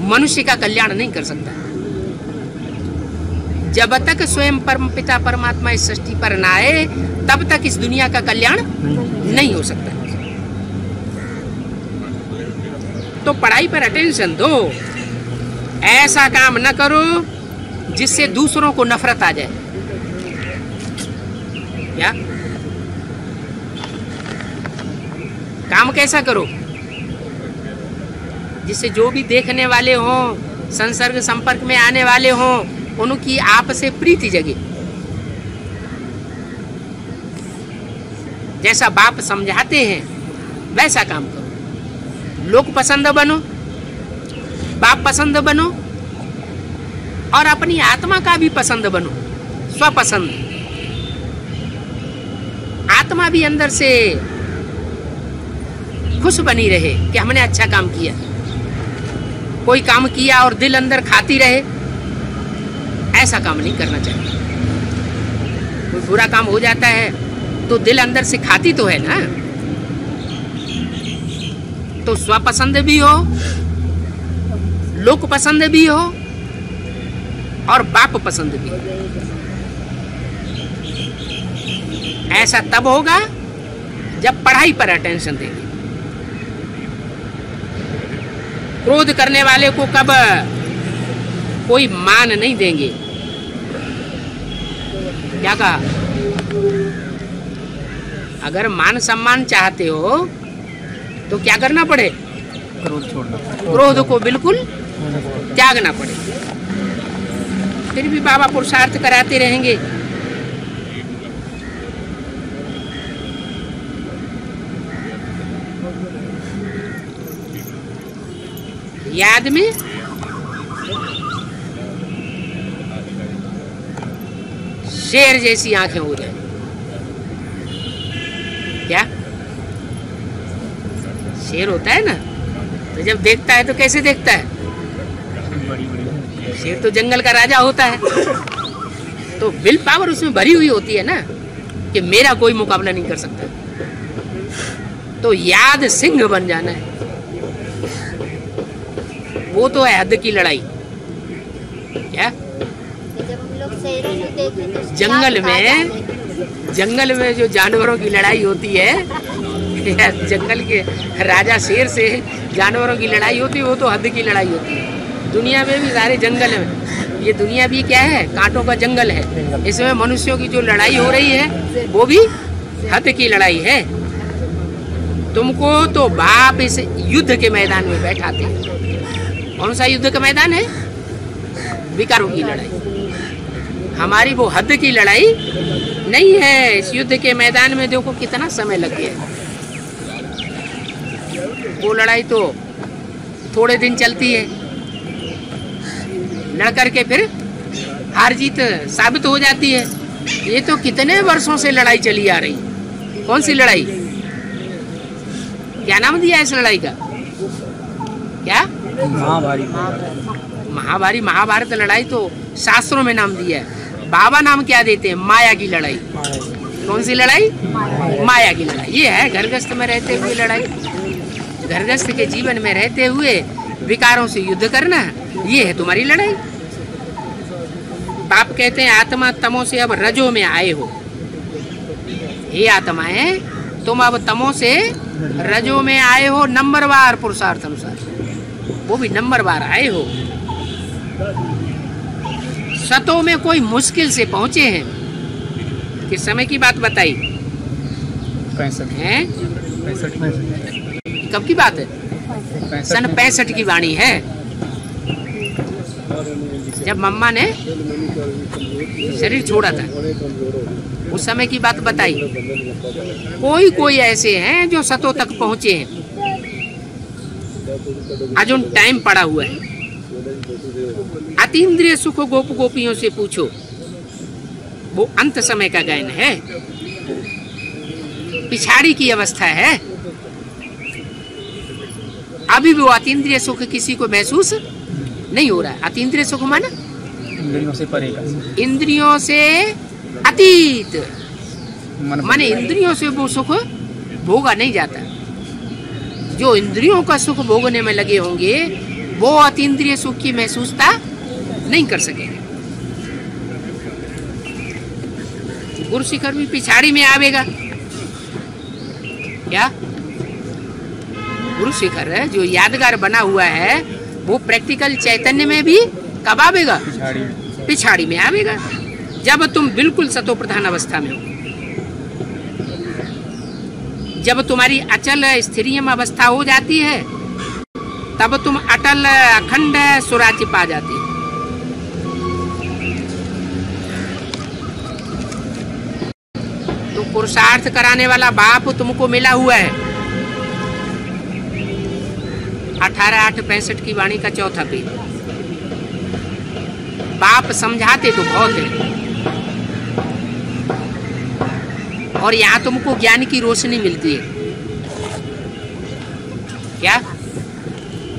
मनुष्य का कल्याण नहीं कर सकता जब तक स्वयं परमपिता परमात्मा इस सृष्टि पर ना आए, तब तक इस दुनिया का कल्याण नहीं हो सकता। तो पढ़ाई पर अटेंशन दो, ऐसा काम न करो जिससे दूसरों को नफरत आ जाए। क्या काम कैसा करो जिससे जो भी देखने वाले हों, संसर्ग संपर्क में आने वाले हों, उनकी आप से प्रीति जगे। जैसा बाप समझाते हैं वैसा काम करो। लोग पसंद बनो, बाप पसंद बनो, और अपनी आत्मा का भी पसंद बनो, स्वपसंद। आत्मा भी अंदर से खुश बनी रहे कि हमने अच्छा काम किया। कोई काम किया और दिल अंदर खाती रहे, ऐसा काम नहीं करना चाहिए। कोई बुरा काम हो जाता है तो दिल अंदर से खाती तो है ना। तो स्वपसंद भी हो, लोक पसंद भी हो, और बाप पसंद भी हो। ऐसा तब होगा जब पढ़ाई पर अटेंशन देंगे। क्रोध करने वाले को कब कोई मान नहीं देंगे। क्या कहा? अगर मान सम्मान चाहते हो तो क्या करना पड़े? क्रोध छोड़ना, क्रोध को बिल्कुल त्यागना पड़े। फिर भी बाबा पुरुषार्थ कराते रहेंगे। याद में शेर जैसी आंखें हो जाए। क्या शेर होता है ना, तो जब देखता है तो कैसे देखता है? शेर तो जंगल का राजा होता है, तो विल पावर उसमें भरी हुई होती है ना कि मेरा कोई मुकाबला नहीं कर सकता। तो याद सिंह बन जाना है। वो तो है हद की लड़ाई। क्या जब हम लोग शेरों को देखे तो जंगल में जो जानवरों की लड़ाई होती है, जंगल के राजा शेर से जानवरों की लड़ाई होती है, वो तो हद की लड़ाई होती है। दुनिया में भी सारे जंगल में, ये दुनिया भी क्या है? कांटों का जंगल है। इसमें मनुष्यों की जो लड़ाई हो रही है वो भी हद की लड़ाई है। तुमको तो बाप इस युद्ध के मैदान में बैठाते। कौन सा युद्ध का मैदान है? विकारों की लड़ाई, हमारी वो हद की लड़ाई नहीं है। इस युद्ध के मैदान में देखो कितना समय लग गया। वो लड़ाई तो थोड़े दिन चलती है, लड़ करके फिर हार जीत साबित हो जाती है। ये तो कितने वर्षों से लड़ाई चली आ रही। कौन सी लड़ाई? क्या नाम दिया इस लड़ाई का? क्या? महाभारी। महाभारत लड़ाई तो शास्त्रों में नाम दिया है। बाबा नाम क्या देते हैं? माया की लड़ाई। कौन सी लड़ाई? माया की लड़ाई। ये है घरगृहस्थ में रहते हुए लड़ाई। घरगृहस्थ के जीवन में रहते हुए विकारों से युद्ध करना, ये है तुम्हारी लड़ाई। बाप कहते हैं आत्मा तमो से अब रजो में आए हो। हे आत्माएं, तुम अब तमो से रजो में आए हो, नंबरवार पुरुषार्थ अनुसार, वो भी नंबरवार आए हो। सतों में कोई मुश्किल से पहुंचे हैं। किस समय की बात बताई? 65 हैं? 65 कब की बात है? सन 65 की वाणी है, जब मम्मा ने शरीर छोड़ा था, उस समय की बात बताई। कोई कोई ऐसे हैं जो सतों तक पहुंचे हैं, आज उन टाइम पड़ा हुआ है। अतीन्द्रिय सुख गोप गोपियों से पूछो, वो अंत समय का गायन है, पिछाड़ी की अवस्था है। अभी भी वो अतीन्द्रिय सुख किसी को महसूस नहीं हो रहा है। अतीन्द्रिय सुख माना इंद्रियों से परे का, इंद्रियों से अतीत, माने इंद्रियों से वो सुख भोगा नहीं जाता। जो इंद्रियों का सुख भोगने में लगे होंगे वो अतीन्द्रिय सुख की महसूसता नहीं कर सकेंगे। गुरु शिखर भी पिछाड़ी में आवेगा क्या? गुरु शिखर जो यादगार बना हुआ है वो प्रैक्टिकल चैतन्य में भी कब आवेगा? पिछाड़ी में आवेगा, जब तुम बिल्कुल सतो प्रधान अवस्था में हो, जब तुम्हारी अचल स्थिरियम अवस्था हो जाती है, तब तुम अटल अखंड स्वराज्य पा जाती है। तो पुरुषार्थ कराने वाला बाप तुमको मिला हुआ है। 18/8/65 की वाणी का चौथा पेज। बाप समझाते तो बहुत है, और यहाँ तुमको ज्ञान की रोशनी मिलती है। क्या?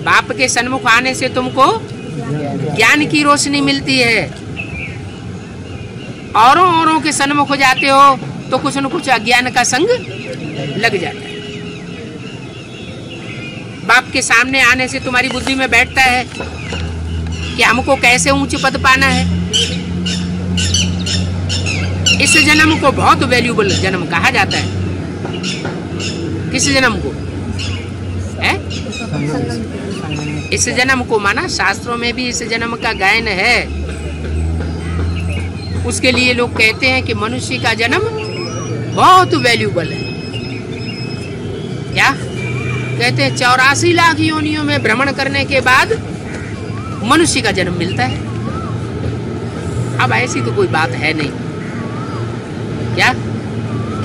बाप के सन्मुख आने से तुमको ज्ञान की रोशनी मिलती है। औरों के सन्मुख हो जाते हो तो कुछ न कुछ अज्ञान का संग लग जाता है। बाप के सामने आने से तुम्हारी बुद्धि में बैठता है कि हमको कैसे ऊंचे पद पाना है। इस जन्म को बहुत वैल्यूबल जन्म कहा जाता है। किस जन्म को है? इस जन्म को माना शास्त्रों में भी इस जन्म का गायन है। उसके लिए लोग कहते हैं कि मनुष्य का जन्म बहुत वैल्यूबल है। क्या कहते हैं? 84 लाख योनियों में भ्रमण करने के बाद मनुष्य का जन्म मिलता है। अब ऐसी तो कोई बात है नहीं क्या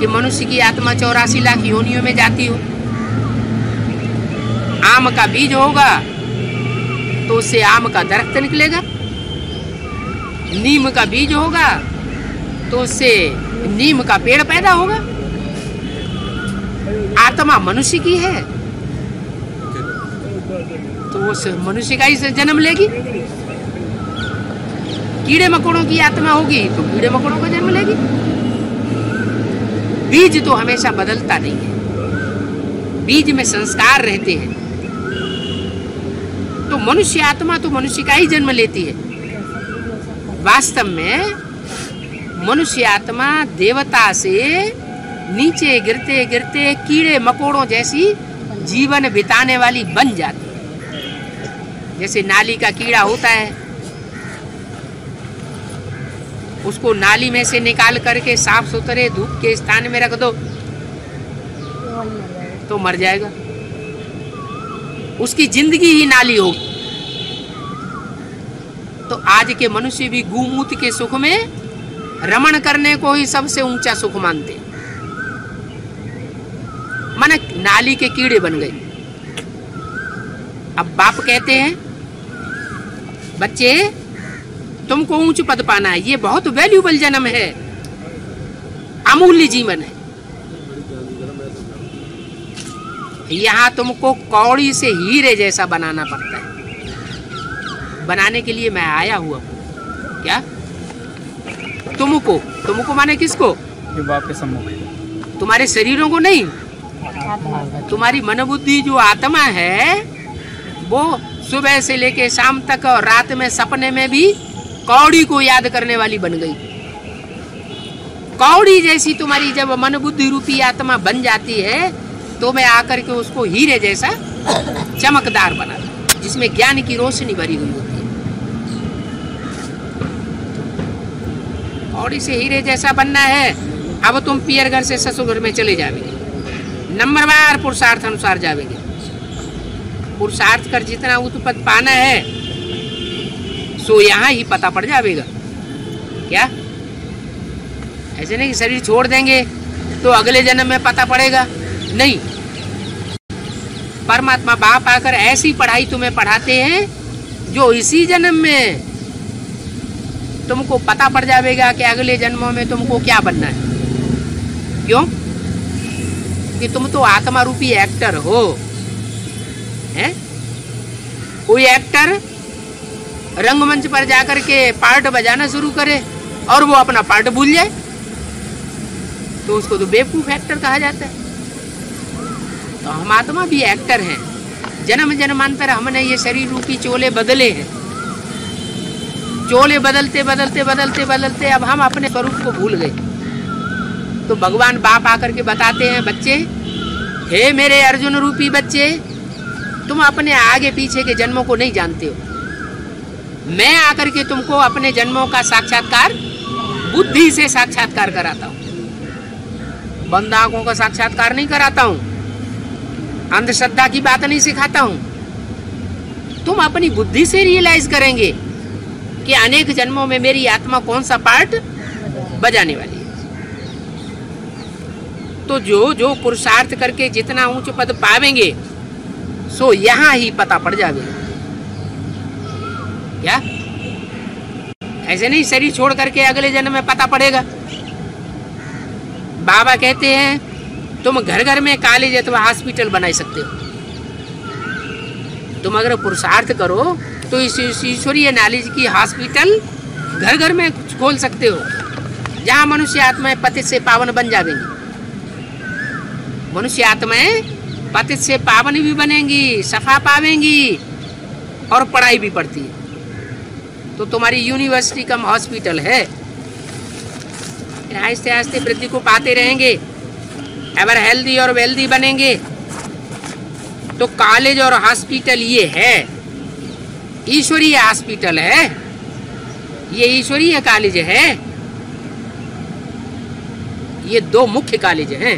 कि मनुष्य की आत्मा 84 लाख योनियों में जाती हो। आम का बीज होगा तो उससे आम का दरख्त निकलेगा, नीम का बीज होगा तो उससे नीम का पेड़ पैदा होगा। आत्मा मनुष्य की है तो उस मनुष्य का ही जन्म लेगी। कीड़े मकोड़ों की आत्मा होगी तो कीड़े मकोड़ों का जन्म लेगी। बीज तो हमेशा बदलता नहीं है, बीज में संस्कार रहते हैं। तो मनुष्य आत्मा तो मनुष्य का ही जन्म लेती है। वास्तव में मनुष्य आत्मा देवता से नीचे गिरते गिरते कीड़े मकोड़ों जैसी जीवन बिताने वाली बन जाती है। जैसे नाली का कीड़ा होता है, उसको नाली में से निकाल करके साफ सुथरे धूप के स्थान में रख दो तो मर जाएगा, उसकी जिंदगी ही नाली होगी। तो आज के मनुष्य भी गूमूत्र के सुख में रमण करने को ही सबसे ऊंचा सुख मानते। माने नाली के कीड़े बन गए। अब बाप कहते हैं बच्चे तुमको ऊंच पद पाना है, ये बहुत वैल्यूबल जन्म है, अमूल्य जीवन है। यहाँ तुमको कौड़ी से हीरे जैसा बनाना पड़ता है। बनाने के लिए मैं आया हुआ हूँ। क्या? तुमको माने किसको? ये बाप के सम्मुख। तुम्हारे शरीरों को नहीं, तुम्हारी मन बुद्धि जो आत्मा है वो सुबह से लेके शाम तक और रात में सपने में भी कौड़ी को याद करने वाली बन गई। कौड़ी जैसी तुम्हारी जब मन बुद्धि रूपी आत्मा बन जाती है तो मैं आकर के उसको हीरे जैसा चमकदार बना, जिसमें ज्ञान की रोशनी भरी हुई होती है। कौड़ी से हीरे जैसा बनना है। अब तुम पियर घर से ससुर घर में चले जाओगे, नंबरवार पुरुषार्थ अनुसार जाओगे। पुरुषार्थ कर जितना उत्पत्ति पाना है सो यहाँ ही पता पड़ जाएगा। क्या? ऐसे नहीं कि शरीर छोड़ देंगे तो अगले जन्म में पता पड़ेगा, नहीं। परमात्मा बाप आकर ऐसी पढ़ाई तुम्हें पढ़ाते हैं जो इसी जन्म में तुमको पता पड़ जाएगा कि अगले जन्मों में तुमको क्या बनना है। क्यों? कि तुम तो आत्मा रूपी एक्टर हो, हैं? कोई एक्टर रंगमंच पर जाकर के पार्ट बजाना शुरू करे और वो अपना पार्ट भूल जाए तो उसको तो बेवकूफ एक्टर कहा जाता है। तो हम आत्मा भी एक्टर हैं। जन्म जन्मांतर हमने ये शरीर रूपी चोले बदले हैं। चोले बदलते बदलते बदलते बदलते अब हम अपने स्वरूप को भूल गए। तो भगवान बाप आकर के बताते हैं बच्चे, हे मेरे अर्जुन रूपी बच्चे, तुम अपने आगे पीछे के जन्मों को नहीं जानते हो। मैं आकर के तुमको अपने जन्मों का साक्षात्कार बुद्धि से साक्षात्कार कराता हूँ। बंद आंखों का साक्षात्कार नहीं कराता हूँ, अंधश्रद्धा की बात नहीं सिखाता हूँ। तुम अपनी बुद्धि से रियलाइज करेंगे कि अनेक जन्मों में मेरी आत्मा कौन सा पार्ट बजाने वाली है। तो जो जो पुरुषार्थ करके जितना ऊंच पद पावेंगे सो यहाँ ही पता पड़ जाएगा। क्या? ऐसे नहीं शरीर छोड़ करके अगले जन्म में पता पड़ेगा। बाबा कहते हैं तुम घर घर में कॉलेज अथवा हॉस्पिटल बना सकते हो। तुम अगर पुरुषार्थ करो तो इस ईश्वरीय नॉलेज की हॉस्पिटल घर घर में खोल सकते हो, जहाँ मनुष्य आत्माएं पतित से पावन बन जाएंगी। मनुष्य आत्माएं पतित से पावन भी बनेंगी, सफा पावेंगी और पढ़ाई भी पढ़ती है। तो तुम्हारी यूनिवर्सिटी कम हॉस्पिटल है। आहिस्ते आहिस्ते वृद्धि को पाते रहेंगे, एवर हेल्दी और वेल्दी बनेंगे। तो कॉलेज और हॉस्पिटल ये है, ईश्वरीय हॉस्पिटल है, ये ईश्वरीय कॉलेज है। ये दो मुख्य कॉलेज हैं।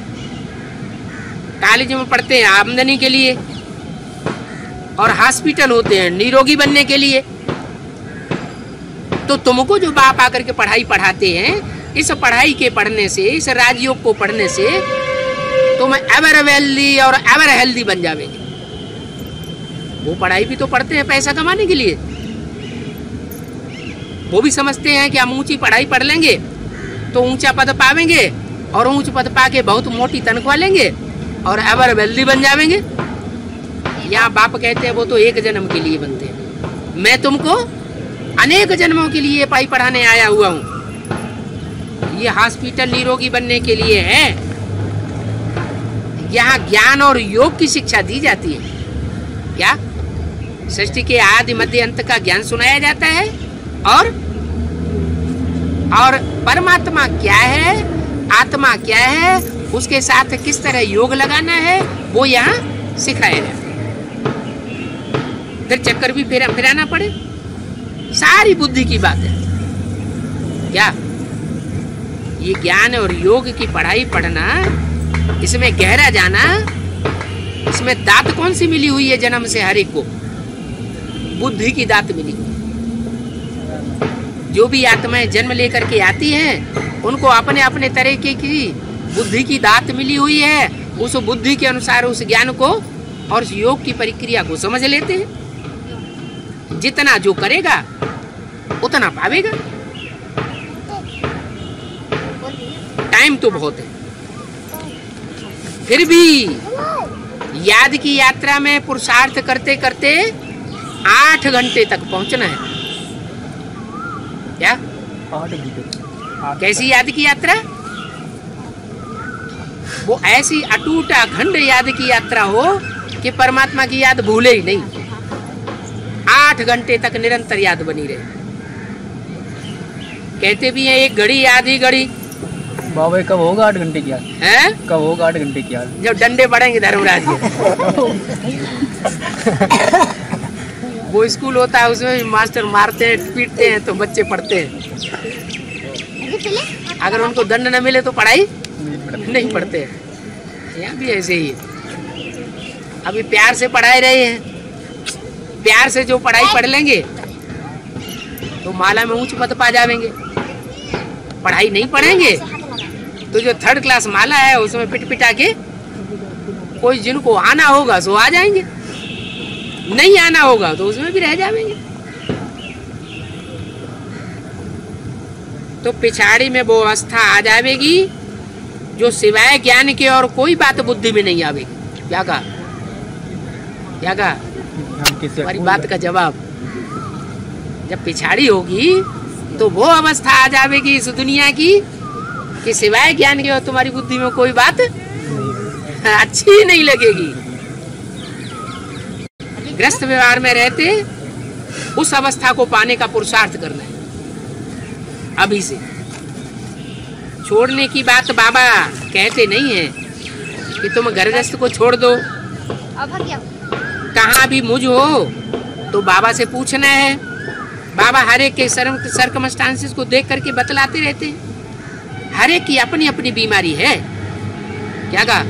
कॉलेज में पढ़ते हैं आमदनी के लिए और हॉस्पिटल होते हैं निरोगी बनने के लिए। तो तुमको जो बाप आकर के पढ़ाई पढ़ाते हैं, इस पढ़ाई के पढ़ने से, इस राजयोग को पढ़ने से तुम एवर वेल्दी और एवर हेल्दी बन जाओगे। वो पढ़ाई भी तो पढ़ते हैं पैसा कमाने के लिए। वो भी समझते हैं कि हम ऊंची पढ़ाई पढ़ लेंगे तो ऊंचा पद पावेंगे और ऊंच पद पाके बहुत मोटी तनख्वाह लेंगे और एवर वेल्दी बन जाएंगे। यहाँ बाप कहते हैं वो तो एक जन्म के लिए बनते हैं। मैं तुमको अनेक जन्मों के लिए पढ़ाई पढ़ाने आया हुआ हूँ। ये हॉस्पिटल निरोगी बनने के लिए है। यहाँ ज्ञान और योग की शिक्षा दी जाती है। क्या? सृष्टि के आदि मध्य अंत का ज्ञान सुनाया जाता है और परमात्मा क्या है, आत्मा क्या है, उसके साथ किस तरह योग लगाना है वो यहाँ सिखाया जाता है। फिर चक्कर भी फिराना पड़े, सारी बुद्धि की बात है। क्या? ये ज्ञान और योग की पढ़ाई पढ़ना, इसमें गहरा जाना, इसमें दात कौन सी मिली हुई है जन्म से हर एक को? बुद्धि की दात मिली। जो भी आत्माएं जन्म लेकर के आती हैं उनको अपने अपने तरीके की बुद्धि की दात मिली हुई है। उस बुद्धि के अनुसार उस ज्ञान को और उस योग की प्रक्रिया को समझ लेते हैं। जितना जो करेगा उतना पावेगा। टाइम तो बहुत है, फिर भी याद की यात्रा में पुरुषार्थ करते करते 8 घंटे तक पहुंचना है। क्या 8 घंटे? कैसी याद की यात्रा? वो ऐसी अटूट अखंड याद की यात्रा हो कि परमात्मा की याद भूले ही नहीं। 8 घंटे तक निरंतर याद बनी रहे। कहते भी हैं एक घड़ी आधी घड़ी। बाबा कब होगा 8 घंटे की याद? हैं? कब होगा 8 घंटे की याद? जब डंडे पड़ेंगे धर्मराज के। वो स्कूल होता है उसमें मास्टर मारते हैं पीटते हैं तो बच्चे पढ़ते हैं। अगर उनको दंड न मिले तो पढ़ाई नहीं पढ़ते हैं। यहाँ भी ऐसे ही है। अभी प्यार से पढ़ाई रहे हैं। प्यार से जो पढ़ाई पढ़ लेंगे तो माला में ऊंच पद पा जाएंगे। पढ़ाई नहीं पढ़ेंगे तो जो 3rd क्लास माला है उसमें पिट पिटा के कोई जिनको आना होगा सो आ जाएंगे, नहीं आना होगा तो उसमें भी रह जाएंगे। तो पिछाड़ी में वो अवस्था आ जाएगी जो सिवाय ज्ञान के और कोई बात बुद्धि में नहीं आवेगी। क्या कहा? क्या कहा? हमारी बात का जवाब। जब पिछाड़ी होगी तो वो अवस्था आ जाएगी इस दुनिया की कि सिवाय ज्ञान के और तुम्हारी बुद्धि में कोई बात अच्छी नहीं लगेगी। ग्रस्त व्यवहार में रहते उस अवस्था को पाने का पुरुषार्थ करना है अभी से। छोड़ने की बात बाबा कहते नहीं है कि तुम घरगृहस्थ को छोड़ दो। कहाँ भी मुझ हो तो बाबा से पूछना है। बाबा हर एक के सर्कमस्टांसेस को देख करके बतलाते रहते हैं। हर एक की अपनी अपनी बीमारी है। क्या कहा?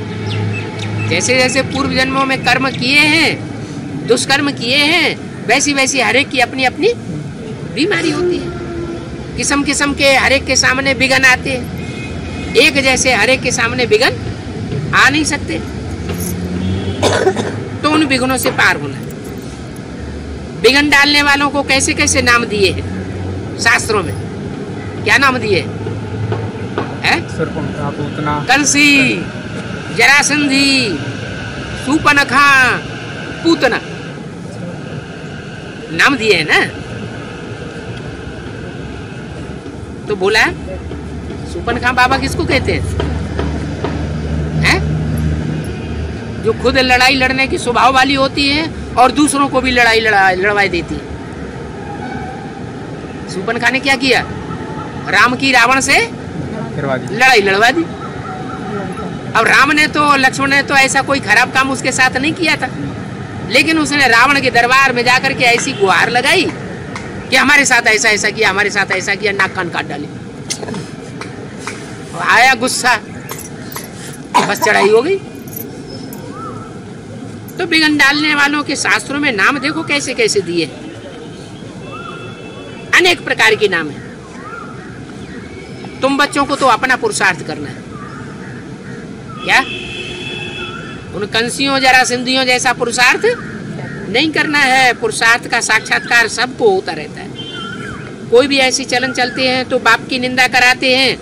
जैसे जैसे पूर्व जन्मों में कर्म किए हैं, दुष्कर्म किए हैं, वैसी वैसी हर एक की अपनी अपनी बीमारी होती है। किस्म किस्म के हर एक के सामने विघ्न आते हैं। एक जैसे हर एक के सामने विघ्न आ नहीं सकते। तो उन विघ्नों से पार होना है। विघ्न डालने वालों को कैसे कैसे नाम दिए हैं शास्त्रों में? क्या नाम दिए हैं? कंसी, जरासंधी, शूर्पणखा, पूतना नाम दिए हैं ना। तो बोला शूर्पणखा बाबा किसको कहते हैं? जो खुद लड़ाई लड़ने की स्वभाव वाली होती है और दूसरों को भी लड़वाई देती है। शूर्पणखा ने क्या किया? राम की रावण से लड़ाई लड़वा दी। अब राम ने तो लक्ष्मण ने तो ऐसा कोई खराब काम उसके साथ नहीं किया था, लेकिन उसने रावण के दरबार में जाकर के ऐसी गुहार लगाई कि हमारे साथ ऐसा ऐसा किया, हमारे साथ ऐसा किया, नाक कान काट डाली। आया गुस्सा, बस चढ़ाई हो गई। तो विघ्न डालने वालों के शास्त्रों में नाम देखो कैसे कैसे दिए। अनेक प्रकार के नाम है। तुम बच्चों को तो अपना पुरुषार्थ करना है। क्या उन कंसियों जरासंधियों जैसा पुरुषार्थ नहीं करना है। पुरुषार्थ का साक्षात्कार सबको होता रहता है। कोई भी ऐसी चलन चलते हैं तो बाप की निंदा कराते हैं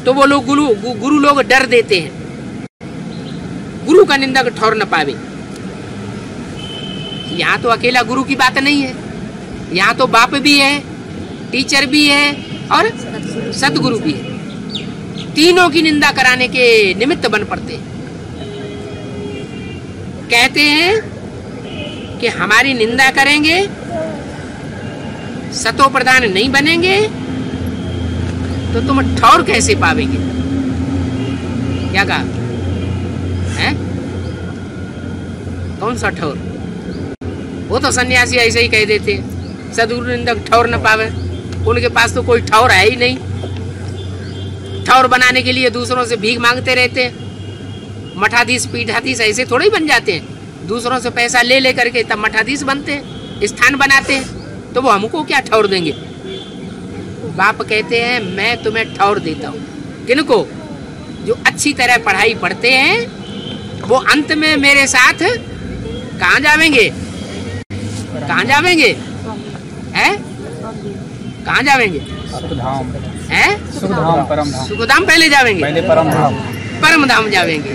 तो वो लोग गुरु लोग डर देते हैं, गुरु का निंदा ठौर न पावे। यहाँ तो अकेला गुरु की बात नहीं है, यहाँ तो बाप भी है, टीचर भी है और सतगुरु भी है। तीनों की निंदा कराने के निमित्त बन पड़ते हैं। कहते हैं कि हमारी निंदा करेंगे, सतो प्रधान नहीं बनेंगे तो तुम ठौर कैसे पावेंगे? क्या कहा है? कौन सा ठौर? वो तो सन्यासी ऐसे ही कह देते हैं, सदगुरु निंदक ठौर न पावे। उनके पास तो कोई ठौर है ही नहीं। ठौर बनाने के लिए दूसरों से भीख मांगते रहते हैं। मठाधीश पीठाधीश ऐसे थोड़े ही बन जाते हैं। दूसरों से पैसा ले लेकर के तब मठाधीश बनते हैं, स्थान बनाते हैं। तो वो हमको क्या ठौर देंगे? बाप कहते हैं मैं तुम्हें ठौर देता हूँ। किनको? जो अच्छी तरह पढ़ाई पढ़ते हैं वो अंत में मेरे साथ कहाँ जावेंगे? कहाँ जावेंगे? हैं? कहाँ जावेंगे? सुखधाम। हैं? सुखधाम, परम धाम। सुखधाम पहले जावेंगे, पहले परम धाम। परम धाम जावेंगे।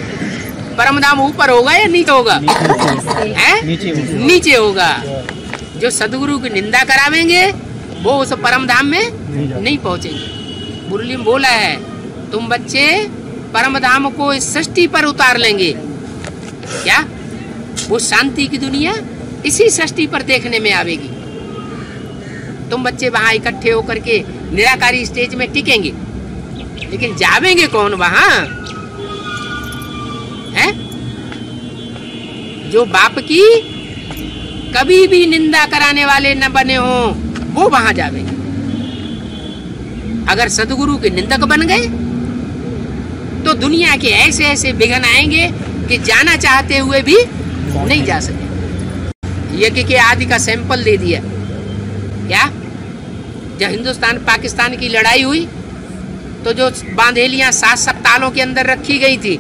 परम धाम ऊपर होगा या नीचे होगा? हैं? नीचे होगा। जो सदगुरु की निंदा करावेंगे वो उस परम धाम में नहीं पहुंचेंगे। मुरली में बोला है तुम बच्चे परम धाम को इस सृष्टि पर उतार लेंगे। क्या? वो शांति की दुनिया इसी सृष्टि पर देखने में आवेगी। तुम बच्चे वहां इकट्ठे होकर के निराकारी स्टेज में टिकेंगे, लेकिन जावेंगे कौन वहां? है? जो बाप की कभी भी निंदा कराने वाले न बने हो वो वहां जावेंगे। अगर सदगुरु के निंदक बन गए तो दुनिया के ऐसे ऐसे विघ्न आएंगे कि जाना चाहते हुए भी नहीं जा सके। यज्ञ के आदि का सैंपल दे दिया। क्या? जब हिंदुस्तान पाकिस्तान की लड़ाई हुई तो जो बांधेलियां 7-7 तालों के अंदर रखी गई थी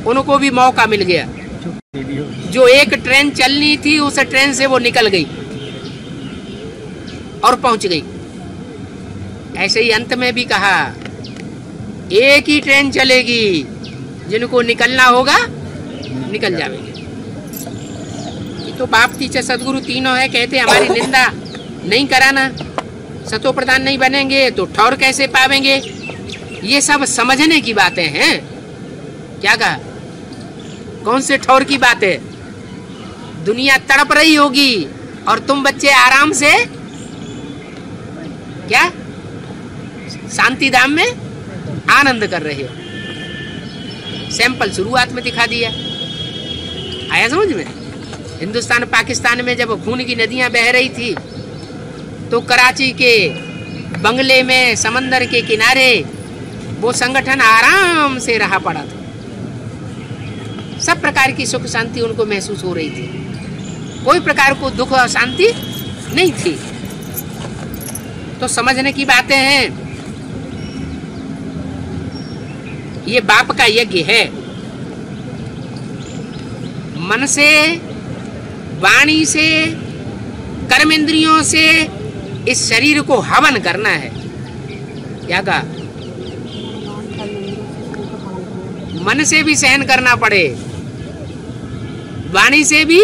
उनको भी मौका मिल गया। जो एक ट्रेन चलनी थी उस ट्रेन से वो निकल गई और पहुंच गई। ऐसे ही अंत में भी कहा एक ही ट्रेन चलेगी, जिनको निकलना होगा निकल जाएंगे। ये तो बाप टीचर सदगुरु तीनों है। कहते हमारी निंदा नहीं कराना, सतो प्रधान नहीं बनेंगे तो ठौर कैसे पावेंगे? ये सब समझने की बातें हैं। क्या कहा? कौन से ठौर की बात है? दुनिया तड़प रही होगी और तुम बच्चे आराम से क्या शांति धाम में आनंद कर रहे हो। सैंपल शुरुआत में दिखा दिया। आया समझ में? हिंदुस्तान पाकिस्तान में जब खून की नदियां बह रही थी तो कराची के बंगले में समंदर के किनारे वो संगठन आराम से रहा पड़ा था। सब प्रकार की सुख शांति उनको महसूस हो रही थी। कोई प्रकार को दुख और शांति नहीं थी। तो समझने की बातें हैं। ये बाप का यज्ञ है। मन से, वाणी से, कर्मेंद्रियों से इस शरीर को हवन करना है। क्या कहा? मन से भी सहन करना पड़े, वाणी से भी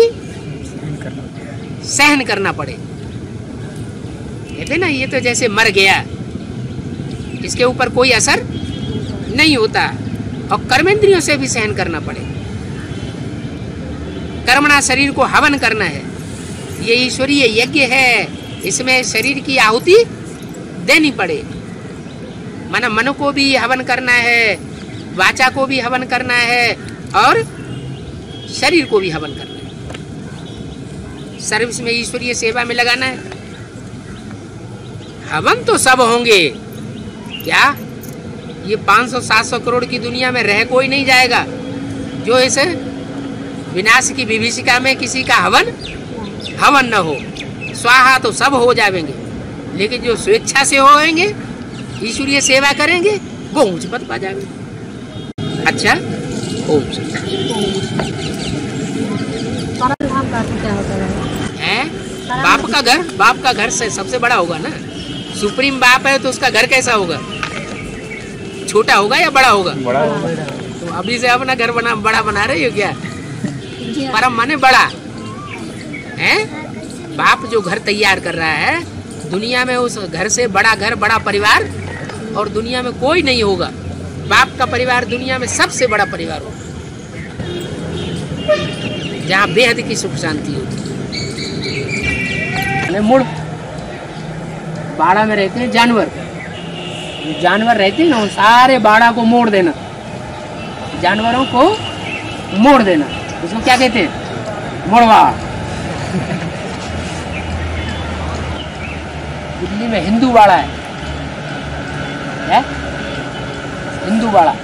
सहन करना पड़े। कहते ना ये तो जैसे मर गया, इसके ऊपर कोई असर नहीं होता। और कर्मेंद्रियों से भी सहन करना पड़े। कर्मणा शरीर को हवन करना है। ये ईश्वरीय यज्ञ है। इसमें शरीर की आहुति देनी पड़े। मन को भी हवन करना है, वाचा को भी हवन करना है और शरीर को भी हवन करना है। सर्विस में ईश्वरीय सेवा में लगाना है। हवन तो सब होंगे। क्या? ये 500-700 करोड़ की दुनिया में रह कोई नहीं जाएगा जो इस विनाश की विभीषिका में किसी का हवन न हो। स्वाहा तो सब हो जाएंगे, लेकिन जो स्वेच्छा से होंगे, ईश्वरीय सेवा करेंगे, वो ऊंच पद पा जाएंगे। अच्छा, ओम है बाप का घर। बाप का घर से सबसे बड़ा होगा ना। सुप्रीम बाप है तो उसका घर कैसा होगा? छोटा होगा या बड़ा होगा? बड़ा होगा। तो अभी से अपना घर बड़ा बना रहे हो क्या? परम माने बड़ा है। बाप जो घर तैयार कर रहा है, दुनिया में उस घर से बड़ा घर, बड़ा परिवार और दुनिया में कोई नहीं होगा। बाप का परिवार दुनिया में सबसे बड़ा परिवार होगा, जहाँ बेहद की सुख शांति होती है। मुड़ बाड़ा में रहते हैं जानवर। जानवर रहते हैं ना, सारे बाड़ा को मोड़ देना, जानवरों को मोड़ देना, उसको क्या कहते हैं? मोड़वाड़। दिल्ली में हिंदू बाड़ा है? हिंदू बाड़ा,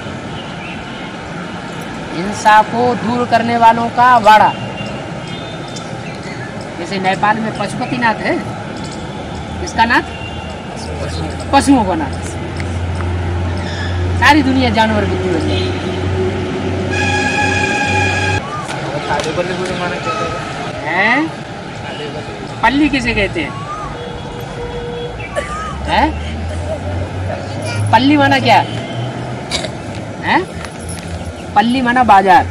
हिंसा को दूर करने वालों का बाड़ा। जैसे नेपाल में पशुपतिनाथ है। किसका नाथ? पशुओं को अनाथ। सारी दुनिया जानवर बुद्धि बन जाएगी। हैं? पल्ली किसे कहते हैं? हैं? पल्ली माना क्या है? पल्ली माना बाजार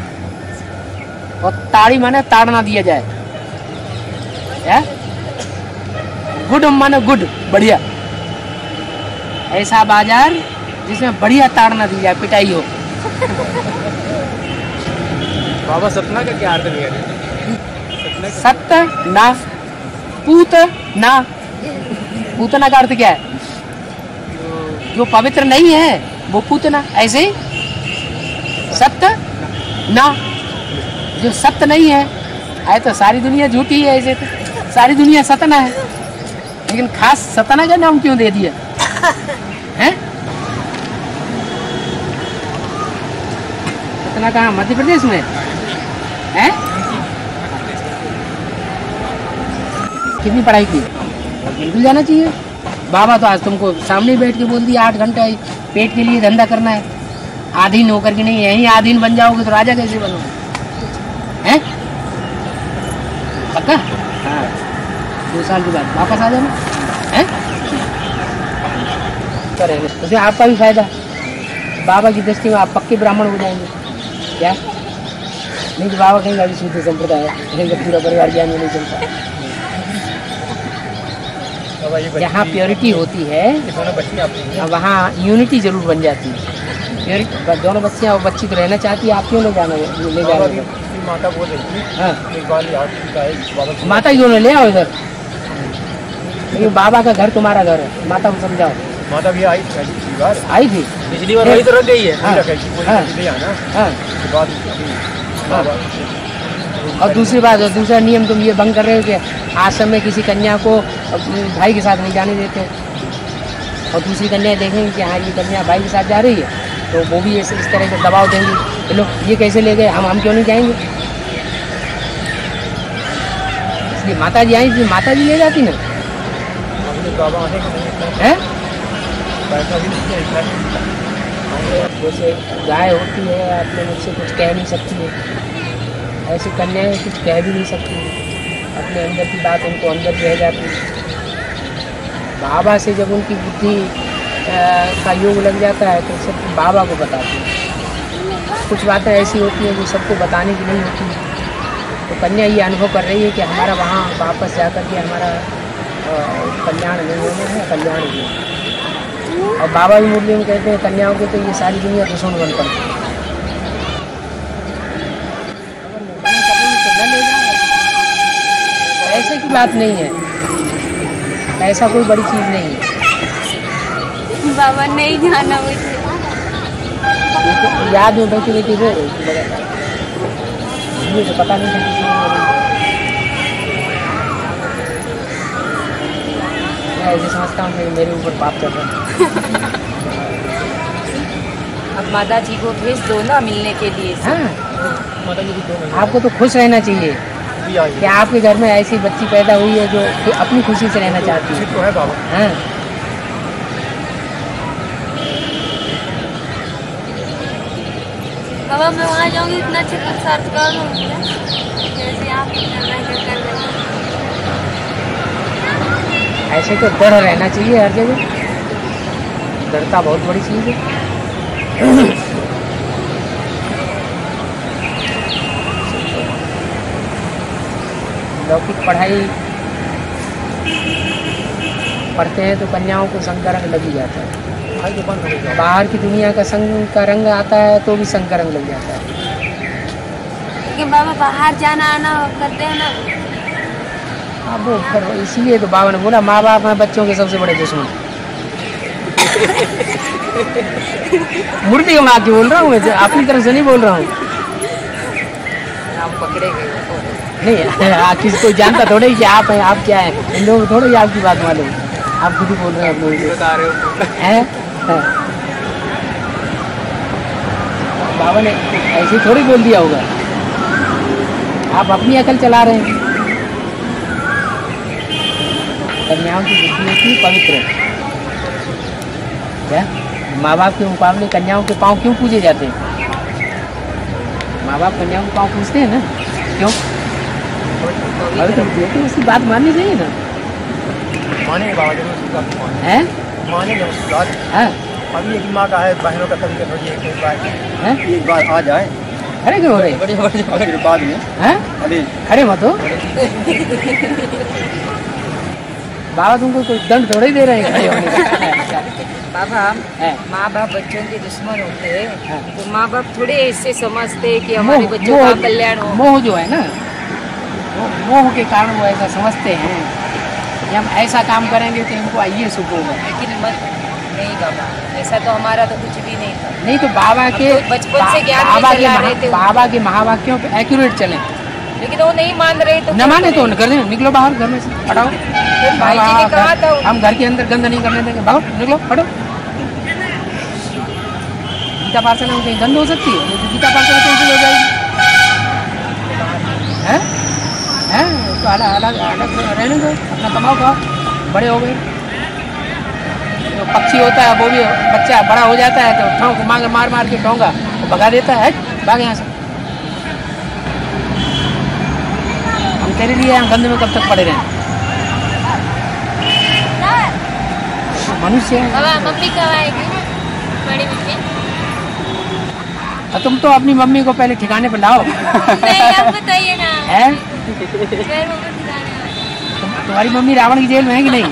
और ताड़ी माना ताड़ना दिया जाए है? गुड माना गुड बढ़िया, ऐसा बाजार जिसमें बढ़िया ताड़ना दी जाए, पिटाई हो। बाबा सतना का क्या अर्थ है? सत्य ना पूत ना, पूतना का अर्थ क्या है? जो पवित्र नहीं है वो पूतना। ऐसे ही सत्य ना, जो सत्य नहीं है तो सारी दुनिया झूठी है। ऐसे तो सारी दुनिया सतना है, लेकिन खास सतना का नाम क्यों दे दिया है? सतना कहाँ? मध्य प्रदेश में है? कितनी पढ़ाई की? बिल्कुल जाना चाहिए। बाबा तो आज तुमको सामने बैठ के बोल दिया 8 घंटा पेट के लिए धंधा करना है, आधीन होकर के नहीं। यहीं आधीन बन जाओगे तो राजा कैसे बनोगे? हैं? पक्का? हाँ, 2 साल के बाद वापस आ जाना है। करेंगे उससे आपका भी फायदा। बाबा की दृष्टि में आप पक्के ब्राह्मण हो जाएंगे। क्या नहीं तो बाबा कहीं अभी शुद्ध संप्रदाय है, पूरा परिवार ज्ञान में नहीं चलता। जहाँ प्योरिटी होती है वहाँ यूनिटी जरूर बन जाती है। दोनों बच्चियाँ और बच्ची तो रहना चाहती है, आप क्यों ले जाना माता बोल रही थी। हाँ, एक बार माता क्यों ले आओ इधर? लेकिन बाबा का घर तुम्हारा घर है, माता को समझाओ। माता भी आई थी पिछली बार वही तो रह गई है। और दूसरी बात, दूसरा नियम तुम ये भंग कर रहे हो कि आश्रम में किसी कन्या को भाई के साथ नहीं जाने देते, और दूसरी कन्या देखेंगे कि हाँ ये कन्या भाई के साथ जा रही है तो वो भी इस तरह से दबाव देंगे, लो ये कैसे ले गए, हम क्यों नहीं जाएंगे? इसलिए माता जी आई, माता जी ले जाती ना है। जैसे गाय होती है अपने मुझसे कुछ कह नहीं सकती है, ऐसी कन्याएं कुछ कह भी नहीं सकती, अपने अंदर की बात उनको अंदर रह जाती है। बाबा से जब उनकी बुद्धि का योग लग जाता है तो सब बाबा को बताती है। कुछ बातें ऐसी होती हैं जो सबको बताने की नहीं होती। तो कन्या ये अनुभव कर रही है कि हमारा वहाँ वापस जाकर के हमारा कल्याण नहीं होना है, कल्याण नहीं है। और बाबा भी मुरली में कहते हैं कन्याओं के तो ये सारी दुनिया दुश्मन बन पड़ती है। ऐसे की बात नहीं है, ऐसा कोई बड़ी चीज़ नहीं है। बाबा नहीं जाना मुझे, तो याद में बैठी बैठी रो रही थी बगैर, मुझे पता नहीं था किसी मैं ऐसे समझता हूँ कि मेरे ऊपर पाप चल रहा है। अब माता जी को भेज दो ना मिलने के लिए। हाँ, आपको तो खुश रहना चाहिए कि आपके घर में ऐसी बच्ची पैदा हुई है जो अपनी खुशी से रहना चाहती है। तो है बाबा। हाँ, बाबा मैं वहाँ जाऊँगी इतना अच्छा सार्थकार होंगे जैसे आप कर ऐसे तो डर रहना चाहिए हर जगह, डरता बहुत बड़ी चीज़ है। लौकिक पढ़ाई पढ़ते हैं तो कन्याओं को संग का रंग लग ही जाता है, बाहर की दुनिया का संग का रंग आता है तो भी संग का रंग लग जाता है। लेकिन बाबा बाहर जाना आना करते हैं ना, अब वो फिर इसीलिए तो बाबा ने बोला माँ बाप हैं बच्चों के सबसे बड़े दुश्मन। मूर्ति में आके बोल रहा हूँ, मैं अपनी तरफ से नहीं बोल रहा हूँ। आप पकड़े गए नहीं किसी कोई जानता थोड़े कि आप हैं, आप क्या हैं, इन लोगों को थोड़े आपकी बात मालूम, आप खुद ही बोल रहे हैं अपने हैं। बाबा ने ऐसे ही थोड़ी बोल दिया होगा, आप अपनी अकल चला रहे हैं। कन्याओं की बुद्धि होती है पवित्र, क्या माँ बाप के मुकाबले कन्याओं के पाँव क्यों पूजे जाते हैं? माँ बाप कन्याओं के पाँव पूजते हैं ना, क्यों? अरे तो उसकी बात माननी चाहिए ना। मानेंगे बाबा जरूर उसकी बात मानेंगे। हैं? मानेंगे उसकी बात। हाँ अभी एक माँ का है, बहनों का कभी कभी एक बार आ जाए। खड़े क्यों हो रहे? फिर बाद में हैं? अभी खड़े मत हो। बाबा तुमको कोई दंड थोड़े ही दे रहे हैं खड़े होने का। बाबा है। माँ बाप बच्चों के दुश्मन होते हैं, हाँ। तो माँ बाप थोड़े ऐसे समझते हैं कि हमारे मोह- बच्चों मोह- का कल्याण हो। मोह जो है ना, मोह के कारण वो ऐसा समझते हैं कि हम ऐसा काम करेंगे तो इनको आइए सुख होगा। लेकिन मत नहीं बाबा, ऐसा तो हमारा तो कुछ भी नहीं था। नहीं तो बाबा के तो बचपन से ज्ञान बाबा में चला रहे थे। बाबा के महावाक्यों पे एक्यूरेट चले। लेकिन वो नहीं मान रहे तो न क्या माने तो करें? कर दें, निकलो बाहर घर में से, हटाओ। भाई जी ने कहा था हम घर के अंदर गंद नहीं करने देंगे, भागो निकलो, हटो। गीता पाठशाला में कहीं गंद हो सकती है? नहीं तो गीता पाठशाला कैंसिल हो जाएगी। हैं? हैं? तो अलग अलग अलग रहने दो, अपना कमाओ खाओ, बड़े हो गए। तो पक्षी होता है वो भी बच्चा बड़ा हो जाता है तो ठोंक मार मार के ठोंगा तो भगा देता है, भाग यहाँ से। हम तेरे लिए यहाँ गंद में कब तक पड़े रहें? मनुष्य है। बाबा मम्मी कब आएगी? बड़ी मम्मी? तुम तो अपनी मम्मी को पहले ठिकाने पर लाओ। नहीं आप बताइए ना। हैं? फिर मम्मी ठिकाने आएगी। तुम्हारी मम्मी रावण की जेल में है कि नहीं? हाँ,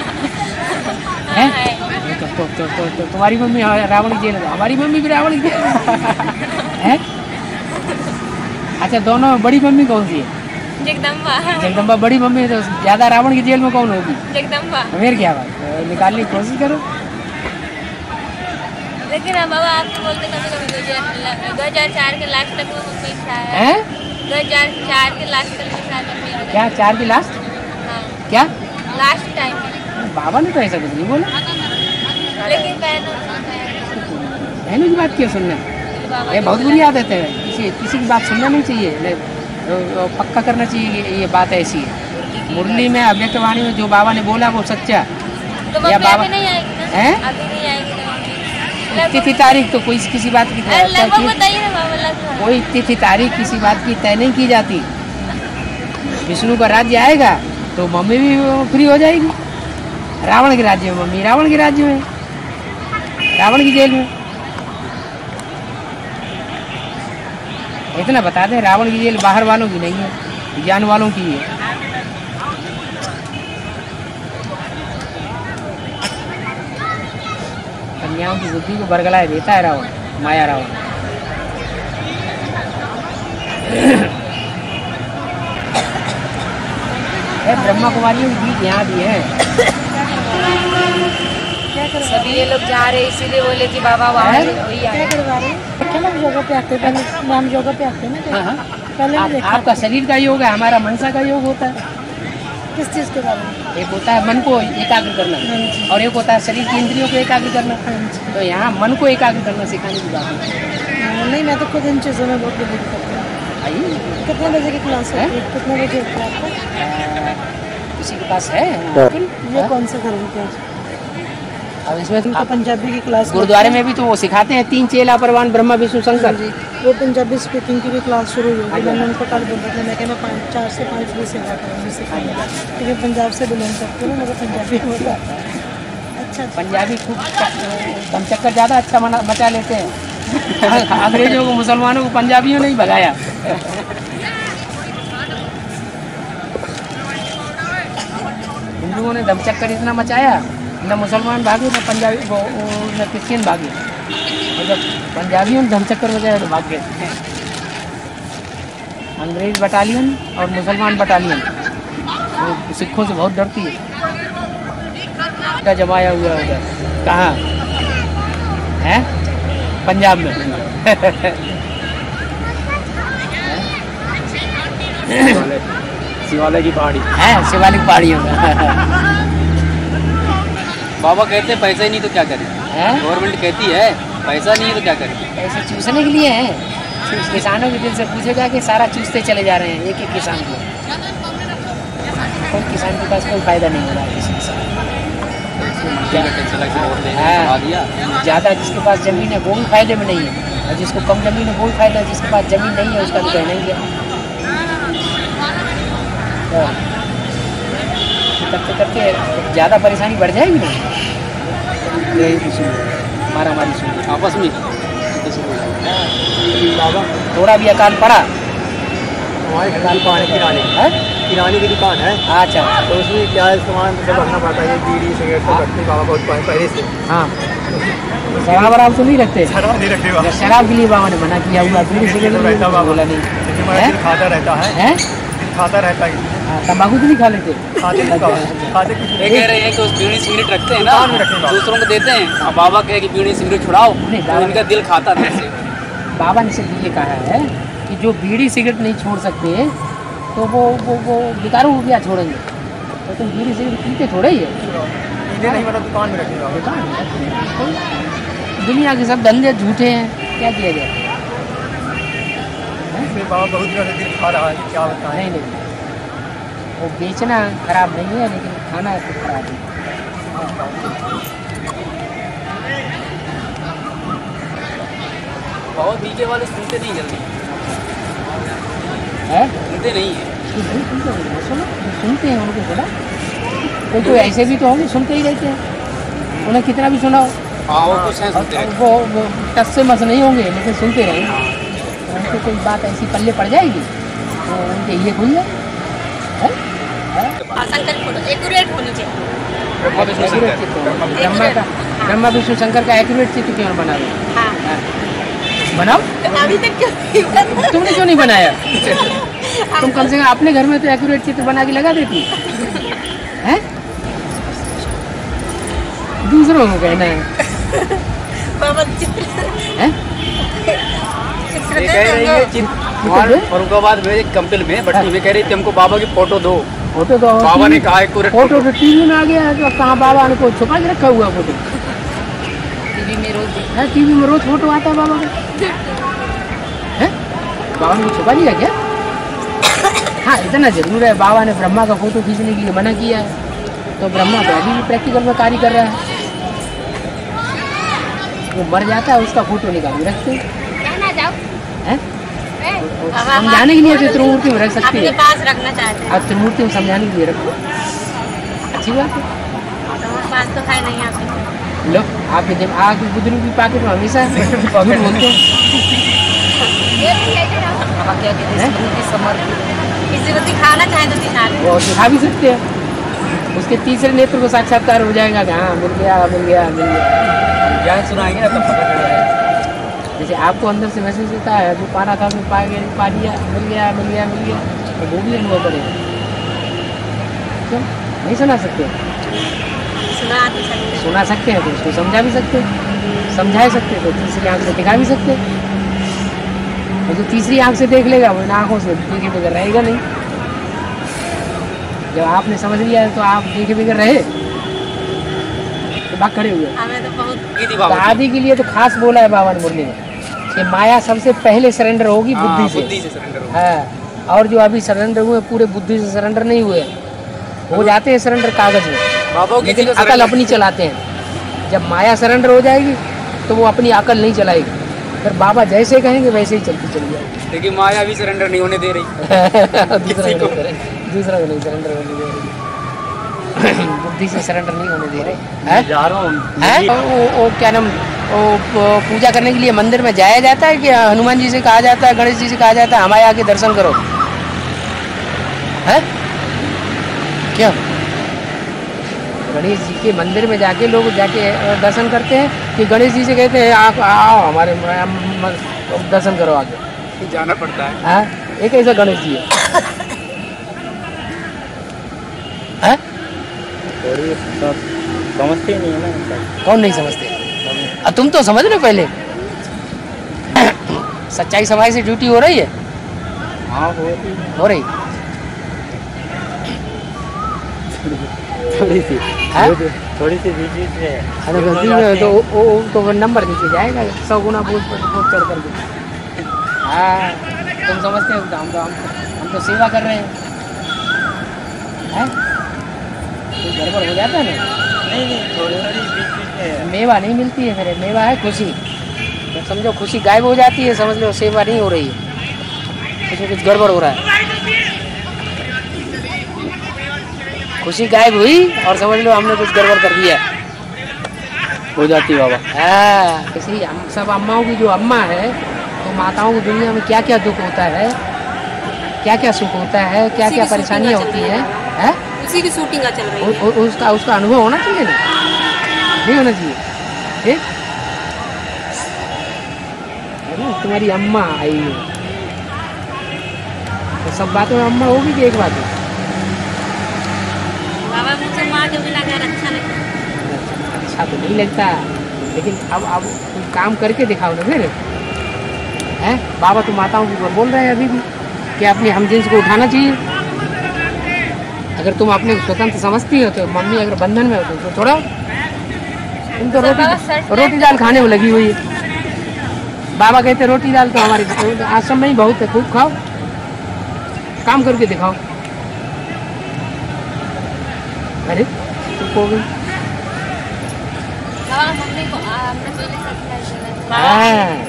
हैं? है। तो तुम्हारी मम्मी रावण की जेल में, हमारी मम्मी भी रावण की जेल में है। अच्छा दोनों में बड़ी मम्मी कौन सी है? जगदम्बा। जगदम्बा बड़ी मम्मी है, तो ज्यादा रावण की जेल में कौन होगी? जगदम्बा। फिर क्या बात, निकालने की कोशिश करो। लेकिन अब बाबा आप तो बोलते कभी कभी 2004 के लास्ट तक वो मम्मी था। हैं? 2004 के लास्ट तक के साथ मम्मी आ क्या 4 की लास्ट? हाँ क्या लास्ट टाइम। बाबा ने तो ऐसा कुछ नहीं बोला। लेकिन बहनों की बात क्यों सुनना? बाबा ये बहुत बुरी आदत है, किसी की बात सुनना नहीं चाहिए। पक्का करना चाहिए कि ये बात ऐसी है। मुरली में अव्यक्त वाणी में जो बाबा ने बोला वो सच्चा। तो या मम्मी बाबा अभी नहीं आएगी ना? हैं? अभी नहीं आएगी ना मम्मी? तिथि तारीख तो कोई किसी बात की लगभग बताइए ना बाबा लगभग। कोई तिथि तारीख किसी बात की तय नहीं की जाती। विष्णु का राज्य आएगा तो मम्मी भी फ्री हो जाएगी। रावण के राज्य में मम्मी रावण के राज्य में, रावण की जेल में। इतना बता दें, रावण की जेल बाहर वालों की नहीं है, ज्ञान वालों की है। कन्याओं की बुद्धि को बरगलाए देता है रावण, माया रावण। ब्रह्मा कुमारियों की बीच यहाँ भी है। सभी ये लोग जा रहे इसीलिए बोले कि बाबा वहाँ हैं? वही आए। हम योगा पे आते हैं, पहले हम योगा पे आते हैं ना। हाँ, पहले भी देखा। आपका शरीर का योग है, हमारा मनसा का योग होता है। किस चीज़ के बारे में? एक होता है मन को एकाग्र करना और एक होता है शरीर की इंद्रियों को एकाग्र करना। तो यहाँ मन को एकाग्र करना सिखाने की बात है। नहीं, मैं तो खुद इन चीज़ों में बहुत बिलीव करती हूँ। आइए, कितने बजे की क्लास हैं? होती है? कितने बजे होती है आपको? किसी के पास है? ये कौन सा धर्म के? अब इसमें तो आप पंजाबी की क्लास गुरुद्वारे में भी तो वो सिखाते हैं 3 चेला परवान ब्रह्मा विष्णु शंकर। जी, वो पंजाबी स्पीकिंग की भी क्लास शुरू हुई होगी। मैंने उनको कल बोला था, मैं 4 से 5 बजे सेवा करूँगी सिखाने, क्योंकि पंजाब से बिलोंग करती हूँ, मुझे पंजाबी बोला। अच्छा, पंजाबी खूब दम चक्कर ज़्यादा अच्छा मचा लेते हैं। अंग्रेजों को मुसलमानों को पंजाबियों ने ही भगाया। हिंदुओं ने दम चक्कर इतना मचाया, न मुसलमान भागे न पंजाबी न क्रिश्चियन भागे, और जब पंजाबियों ने धमचक्कर बजाया तो भाग गए। अंग्रेज बटालियन और मुसलमान बटालियन वो सिखों से बहुत डरती है। क्या जमाया हुआ है उधर? कहाँ है? पंजाब में। शिवालय की पहाड़ी है, शिवालिक पहाड़ियों में। बाबा कहते हैं पैसा ही नहीं तो क्या करें। गवर्नमेंट कहती है पैसा नहीं है तो क्या करें। पैसे चूसने के लिए है। किसानों के दिल से पूछेगा कि सारा चूसते चले जा रहे हैं एक एक किसान को। कोई किसान के पास कोई फायदा नहीं हो रहा है किसी किसान। ज़्यादा जिसके पास ज़मीन है वो भी फायदे में नहीं है, और जिसको कम ज़मीन है वो भी फायदा है, जिसके पास ज़मीन नहीं है उसका भी कहना ही है। करते करते ज़्यादा परेशानी बढ़ जाएगी ना, यही कुछ मारा मारी सुन आपस में बाबा थोड़ा भी अकाल पड़ा। हमारी दुकान है किराने की दुकान है। अच्छा, तो उसमें क्या है, सामान सब रखना पड़ता है, बीड़ी सिगरेट सब रखते हैं बाबा बहुत पहले से। हाँ, शराब वराब तो नहीं रखते? शराब नहीं रखते बाबा, शराब के लिए बाबा ने मना किया हुआ, बीड़ी सिगरेट रहता बाबा बोला नहीं लेकिन हमारा दिल खाता रहता है, खाता रहता है। तम्बाकू तो नहीं खा लेते? खाते कुछ ये कह रहे हैं कि उस बीड़ी सिगरेट रखते हैं ना, दुकान में रखते हैं बाबा। दूसरों को देते हैं। अब बाबा कहे कि बीड़ी सिगरेट छुड़ाओ, तो इनका दिल खाता था ऐसे। बाबा ने सिर्फ ये कहा है कि जो बीड़ी सिगरेट नहीं छोड़ सकते तो वो बेकारों को क्या छोड़ेंगे, तो तुम बीड़ी सिगरेट पीते थोड़े ही है। पीते नहीं, मतलब दुकान में रखते बाबा। दुनिया के सब धंधे झूठे हैं, क्या किया जाए। इसमें बाबा बहुत दिनों से दिल खा रहा है, क्या बताएं। नहीं नहीं, वो बेचना खराब नहीं है, लेकिन खाना तो खराब है। बहुत नीचे वाले सुनते नहीं जल्दी, सुनते नहीं है। सुनते हैं उनको थोड़ा, कोई ऐसे भी तो होंगे सुनते ही रहते हैं, उन्हें कितना भी सुनाओ। हाँ, वो कुछ है सुनते हैं। वो टस से मस नहीं होंगे, लेकिन सुनते रहेंगे। उनको कोई बात ऐसी पल्ले पड़ जाएगी तो उनके ये खुल जाए। एक्यूरेट होनी चाहिए। ब्रह्मा विष्णु शंकर का एक्यूरेट चित्र क्यों बना दो? बनाओ। अभी तक क्यों तुमने क्यों नहीं बनाया? तुम कम से कम अपने घर में तो एक्यूरेट चित्र बना के लगा देती है। दूसरों को कहना है बाबा चित्र हैं? ये कह रही है औरंगाबाद में एक कंपनी में बटनी में कह रही थी हमको बाबा की फोटो दो। फोटो तो बाबा ने कहा एक्यूरेट फोटो तो टीवी में आ गया है, तो कहाँ बाबा ने को छुपा के रखा हुआ फोटो? टीवी में रोज है, टीवी में रोज फोटो आता है बाबा का। है, बाबा ने छुपा लिया क्या? हाँ, इतना जरूर है, बाबा ने ब्रह्मा का फोटो खींचने के लिए मना किया है, तो ब्रह्मा तो अभी भी प्रैक्टिकल में कार्य कर रहा है। वो मर जाता है, उसका फोटो निकाल के रखते कहना जाओ हैं। समझाने के लिए त्रिमूर्ति में रख सकती है। अपने पास रखना चाहते हैं। आप त्रिमूर्ति में समझाने के लिए रखो, अच्छी बात है। हमारे पास तो है नहीं आपके। लो, आपके जब आपके बुजुर्ग की पॉकेट में हमेशा झूठ बोलते हो। किसी को दिखाना चाहे तो दिखा दे। वो दिखा भी सकते हैं, उसके तीसरे नेत्र को साक्षात्कार हो जाएगा कि हाँ मिल गया मिल गया मिल गया। ज्ञान सुनाएंगे ना तब पता चलेगा। जैसे आपको अंदर से महसूस होता है, जो पाना था उसमें पा लिया, मिल गया मिल गया मिल गया, तो वो भी अनुभव करेगा। क्यों नहीं सुना सकते? सुना सकते हैं तो उसको समझा भी सकते हैं, समझा सकते हैं तो तीसरी आंख से दिखा भी सकते हैं। और जो तीसरी आंख से देख लेगा वो इन आँखों से देखे बगैर रहेगा नहीं। जब आपने समझ लिया है तो आप देखे बगैर रहे तो बात खड़े हुए। हमें तो बहुत तो आदि के लिए तो खास बोला है बाबा ने मुरली में कि माया सबसे पहले सरेंडर होगी बुद्धि से। सरेंडर होगी। हाँ, और जो अभी सरेंडर हुए पूरे बुद्धि से सरेंडर नहीं हुए, हो जाते हैं सरेंडर कागज में, बाबा लेकिन अकल अपनी चलाते हैं। जब माया सरेंडर हो जाएगी तो वो अपनी अकल नहीं चलाएगी, फिर बाबा जैसे कहेंगे वैसे ही चलती चली जाएगी। लेकिन माया भी सरेंडर नहीं होने दे रही। दूसरा को नहीं सरेंडर होने दे रही, बुद्धि से सरेंडर नहीं होने दे रहे हैं। वो क्या नाम, वो पूजा करने के लिए मंदिर में जाया जाता है कि हनुमान जी से कहा जाता है, गणेश जी से कहा जाता है हमारे आके दर्शन करो? है क्या गणेश जी के मंदिर में जाके लोग जाके दर्शन करते हैं कि गणेश जी से कहते हैं आप आओ हमारे दर्शन करो आगे? जाना पड़ता है। हाँ, एक ऐसा गणेश जी है। समझते नहीं है ना। कौन नहीं समझते? अब तुम तो समझ रहे पहले। सच्चाई समाज से ड्यूटी हो रही है। हाँ, हो रही थोड़ी सी है? थोड़ी सी बीच में है। अरे गलती में तो नंबर नीचे जाएगा 100 गुना बोझ चढ़ करके। हाँ, तुम समझते हो, हम तो सेवा कर रहे हैं। कोई गड़बड़ हो जाता है ना, मेवा नहीं मिलती है मेरे, मेवा है खुशी। तो समझो खुशी गायब हो जाती है, समझ लो सेवा नहीं हो रही है, इसमें कुछ गड़बड़ हो रहा है। खुशी गायब हुई और समझ लो हमने कुछ गड़बड़ कर दिया, हो जाती है बाबा। हाँ, इसलिए हम सब अम्माओं की जो अम्मा है, तो माताओं की दुनिया में क्या क्या दुख होता है, क्या क्या सुख होता है, क्या क्या परेशानियाँ होती हैं, है? उसी की शूटिंग चल रही है। उसका अनुभव होना चाहिए ना, नहीं होना चाहिए? ठीक, तुम्हारी अम्मा आई है तो सब बातों में अम्मा होगी कि एक बात है? बाबा मुझे माँ के बिना घर अच्छा नहीं। अच्छा तो नहीं लगता, लेकिन अब कुछ काम करके दिखाओ ना फिर, हैं? बाबा तो माताओं की बोल रहे हैं अभी भी कि अपनी हमजिन्स को उठाना चाहिए। अगर तुम अपने स्वतंत्र समझती हो तो मम्मी अगर बंधन में हो तो थोड़ा, तुम तो रोटी दाल खाने में लगी हुई है। बाबा कहते रोटी दाल तो हमारे आश्रम में ही बहुत है, खूब खाओ, काम करके दिखाओ। अरे तुम को गई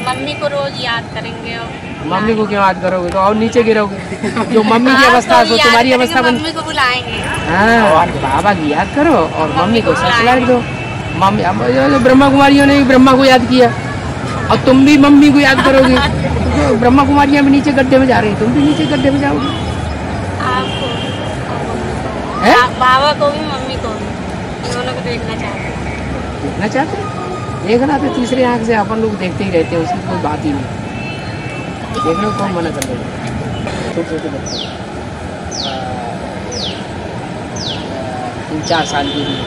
मम्मी को रोज याद करेंगे और मम्मी को क्यों याद करोगे तो और नीचे गिरोगे। जो मम्मी की अवस्था है तुम्हारी अवस्था बन। मम्मी को बुलाएंगे। हाँ, बाबा की याद करो और मम्मी को सब्सक्राइब दो। मम्मी ब्रह्मा कुमारियों ने ब्रह्मा को याद किया और तुम भी मम्मी को याद करोगे। तो ब्रह्मा कुमारियाँ भी नीचे गड्ढे में जा रही, तुम भी नीचे गड्ढे में जाओगे। बाबा को भी मम्मी को भी दोनों को देखना चाहते हैं। देखना चाहते हैं? देखना तो तीसरे आँख से अपन लोग देखते ही रहते हैं, उसकी कोई बात ही नहीं। देखना कौन मना कर देगा? छोटे छोटे बच्चे 3-4 साल के लिए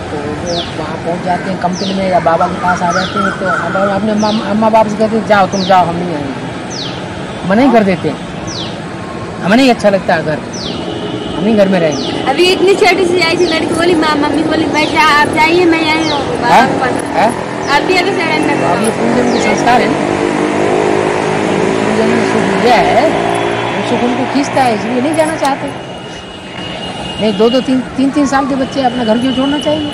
तो वो वहाँ पहुँच जाते हैं कंपनी में या बाबा के पास आ जाते हैं, तो हम अपने अम्मा बाप से कहते हैं जाओ तुम जाओ, हम नहीं आएंगे, मना ही कर देते हैं। हमें नहीं अच्छा लगता घर, हम ही घर में रहेंगे। अभी इतनी छोटी सी आई थी लड़की, बोली मम्मी बोली भाई आप जाइए मैं यहीं रहूँगा। अभी अभी पूजन के संस्कार है, पूजन में सुख गया है, वो सुख उनको खींचता है, इसलिए नहीं जाना चाहते। नहीं 2-2, 3-3 साल के बच्चे अपना घर क्यों छोड़ना चाहिए?